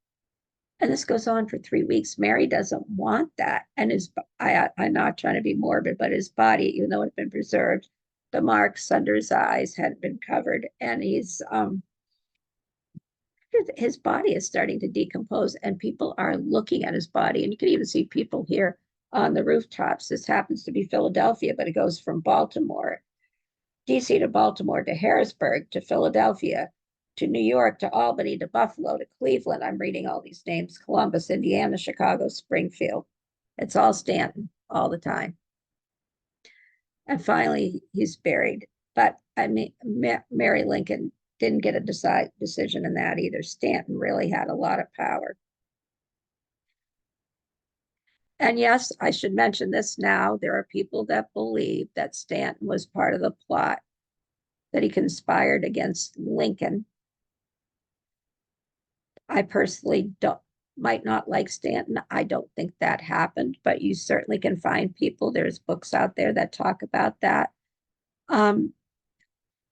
And this goes on for 3 weeks. Mary doesn't want that. And I'm not trying to be morbid, but his body, even though it had been preserved, the marks under his eyes hadn't been covered. And his body is starting to decompose, and people are looking at his body. And you can even see people here on the rooftops. This happens to be Philadelphia, but it goes from Baltimore, DC to Baltimore to Harrisburg to Philadelphia to New York to Albany to Buffalo to Cleveland. I'm reading all these names: Columbus, Indiana, Chicago, Springfield. It's all Stanton all the time. And finally, he's buried. But I mean, Mary Lincoln didn't get a decision in that either. Stanton really had a lot of power. And yes, I should mention this now. There are people that believe that Stanton was part of the plot, that he conspired against Lincoln. I personally might not like Stanton. I don't think that happened, but you certainly can find people. There's books out there that talk about that.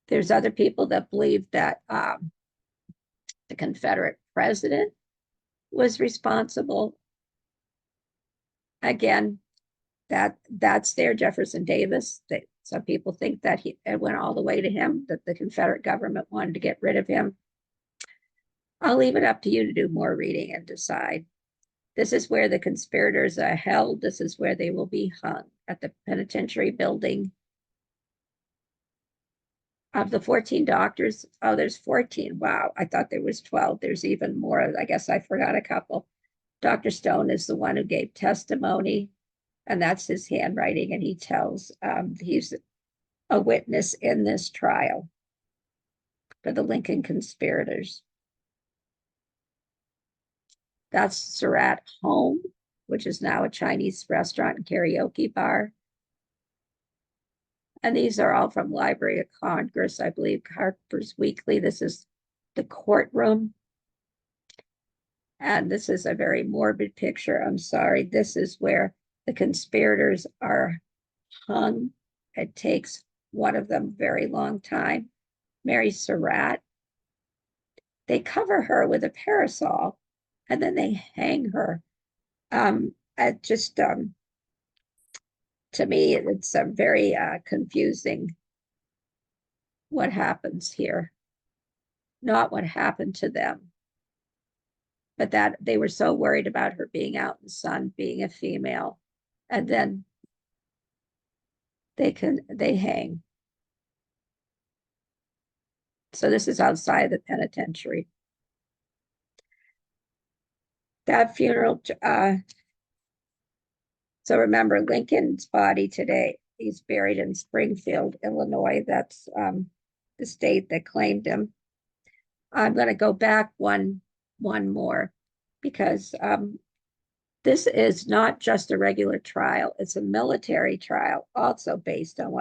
There's other people that believe that the Confederate president was responsible. again, that's there, Jefferson Davis. Some people think that it went all the way to him, that the Confederate government wanted to get rid of him. I'll leave it up to you to do more reading and decide. This is where the conspirators are held. This is where they will be hung, at the penitentiary building. Of the 14 doctors, oh, there's 14. Wow, I thought there was 12. There's even more. I guess I forgot a couple. Dr. Stone is the one who gave testimony, and that's his handwriting, and he tells he's a witness in this trial for the Lincoln conspirators. That's Surratt home, which is now a Chinese restaurant and karaoke bar. And these are all from Library of Congress, I believe, Harper's Weekly. This is the courtroom. And this is a very morbid picture. I'm sorry. This is where the conspirators are hung. It takes one of them a very long time. Mary Surratt. They cover her with a parasol and then they hang her. To me, it's very confusing what happens here. Not what happened to them, but that they were so worried about her being out in the sun, being a female, and then they hang. So this is outside the penitentiary. That funeral, so remember Lincoln's body today, he's buried in Springfield, Illinois. That's the state that claimed him. I'm going to go back one more, because this is not just a regular trial. It's a military trial, also based on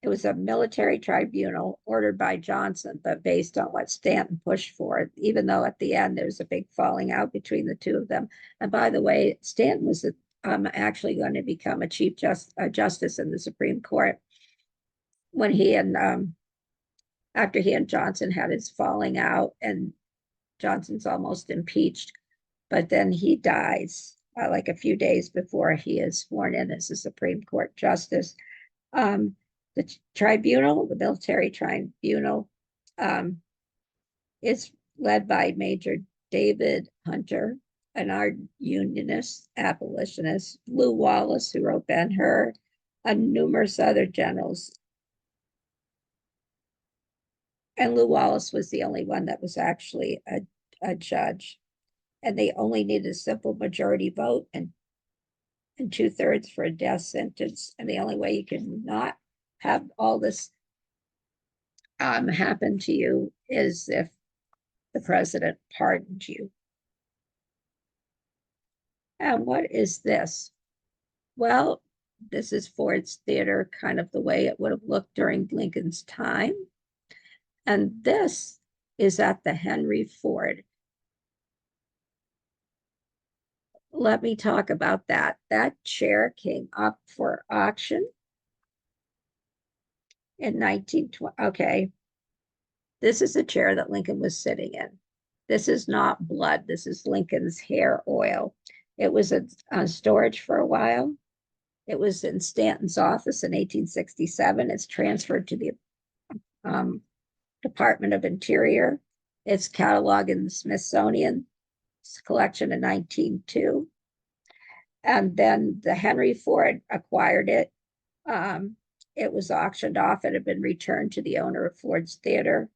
it was a military tribunal ordered by Johnson, but based on what Stanton pushed for, even though at the end there's a big falling out between the two of them. And by the way, Stanton was actually going to become a chief justice in the Supreme Court when after he and Johnson had his falling out, and Johnson's almost impeached, but then he dies like a few days before he is sworn in as a Supreme Court justice. The tribunal, the military tribunal, is led by Major David Hunter, an ardent unionist, abolitionist, Lew Wallace, who wrote Ben-Hur, and numerous other generals. And Lew Wallace was the only one that was actually a judge. And they only needed a simple majority vote and 2/3 for a death sentence. And the only way you can not have all this happen to you is if the president pardoned you. And what is this? Well, this is Ford's Theater, kind of the way it would have looked during Lincoln's time. And this is at the Henry Ford. Let me talk about that. That chair came up for auction in 1920. Okay, this is a chair that Lincoln was sitting in. This is not blood. This is Lincoln's hair oil. It was a storage for a while. It was in Stanton's office in 1867. It's transferred to the Department of Interior. It's cataloged in the Smithsonian collection in 1902. And then the Henry Ford acquired it. It was auctioned off. It had been returned to the owner of Ford's Theater.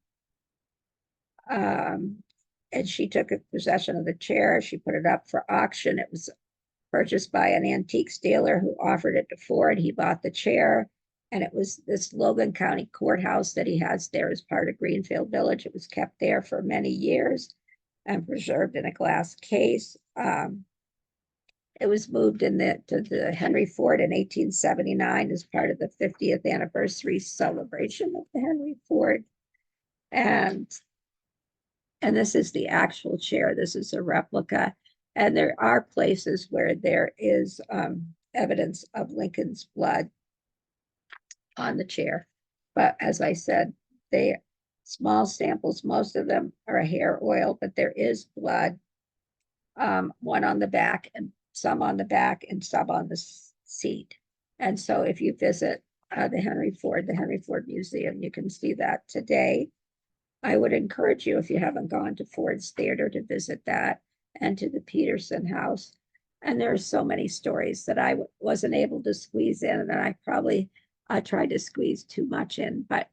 And she took possession of the chair. She put it up for auction. It was purchased by an antiques dealer who offered it to Ford. He bought the chair, and it was this Logan County courthouse that he has there as part of Greenfield Village. It was kept there for many years and preserved in a glass case. It was moved to the Henry Ford in 1879 as part of the 50th anniversary celebration of the Henry Ford. And this is the actual chair. This is a replica. And there are places where there is evidence of Lincoln's blood on the chair. But as I said, they small samples, most of them are hair oil, but there is blood, one on the back and some on the back and some on the seat. And so if you visit the Henry Ford Museum, you can see that today. I would encourage you, if you haven't gone to Ford's Theater, to visit that, and to the Peterson House. And there are so many stories that I wasn't able to squeeze in, and I probably tried to squeeze too much in, but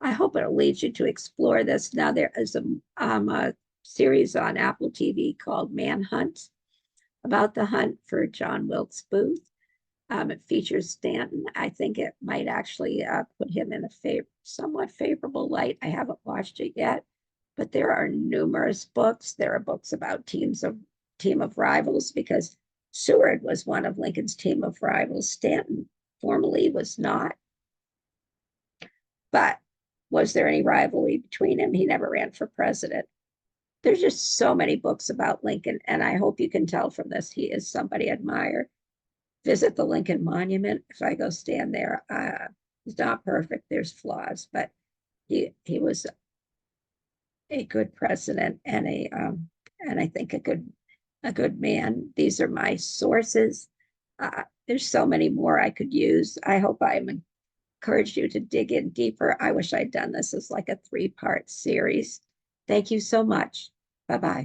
I hope it'll lead you to explore this. Now, there is a series on Apple TV called Manhunt, about the hunt for John Wilkes Booth. It features Stanton. I think it might actually put him in a somewhat favorable light. I haven't watched it yet, but there are numerous books. There are books about team of rivals, because Seward was one of Lincoln's team of rivals. Stanton formerly was not. But was there any rivalry between him? He never ran for president. There's just so many books about Lincoln, and I hope you can tell from this he is somebody I admire. Visit the Lincoln Monument. If I go stand there, it's not perfect. There's flaws, but he was a good president and I think a good man. These are my sources. There's so many more I could use. I hope I'm encouraged you to dig in deeper. I wish I'd done this as like a 3-part series. Thank you so much. Bye-bye.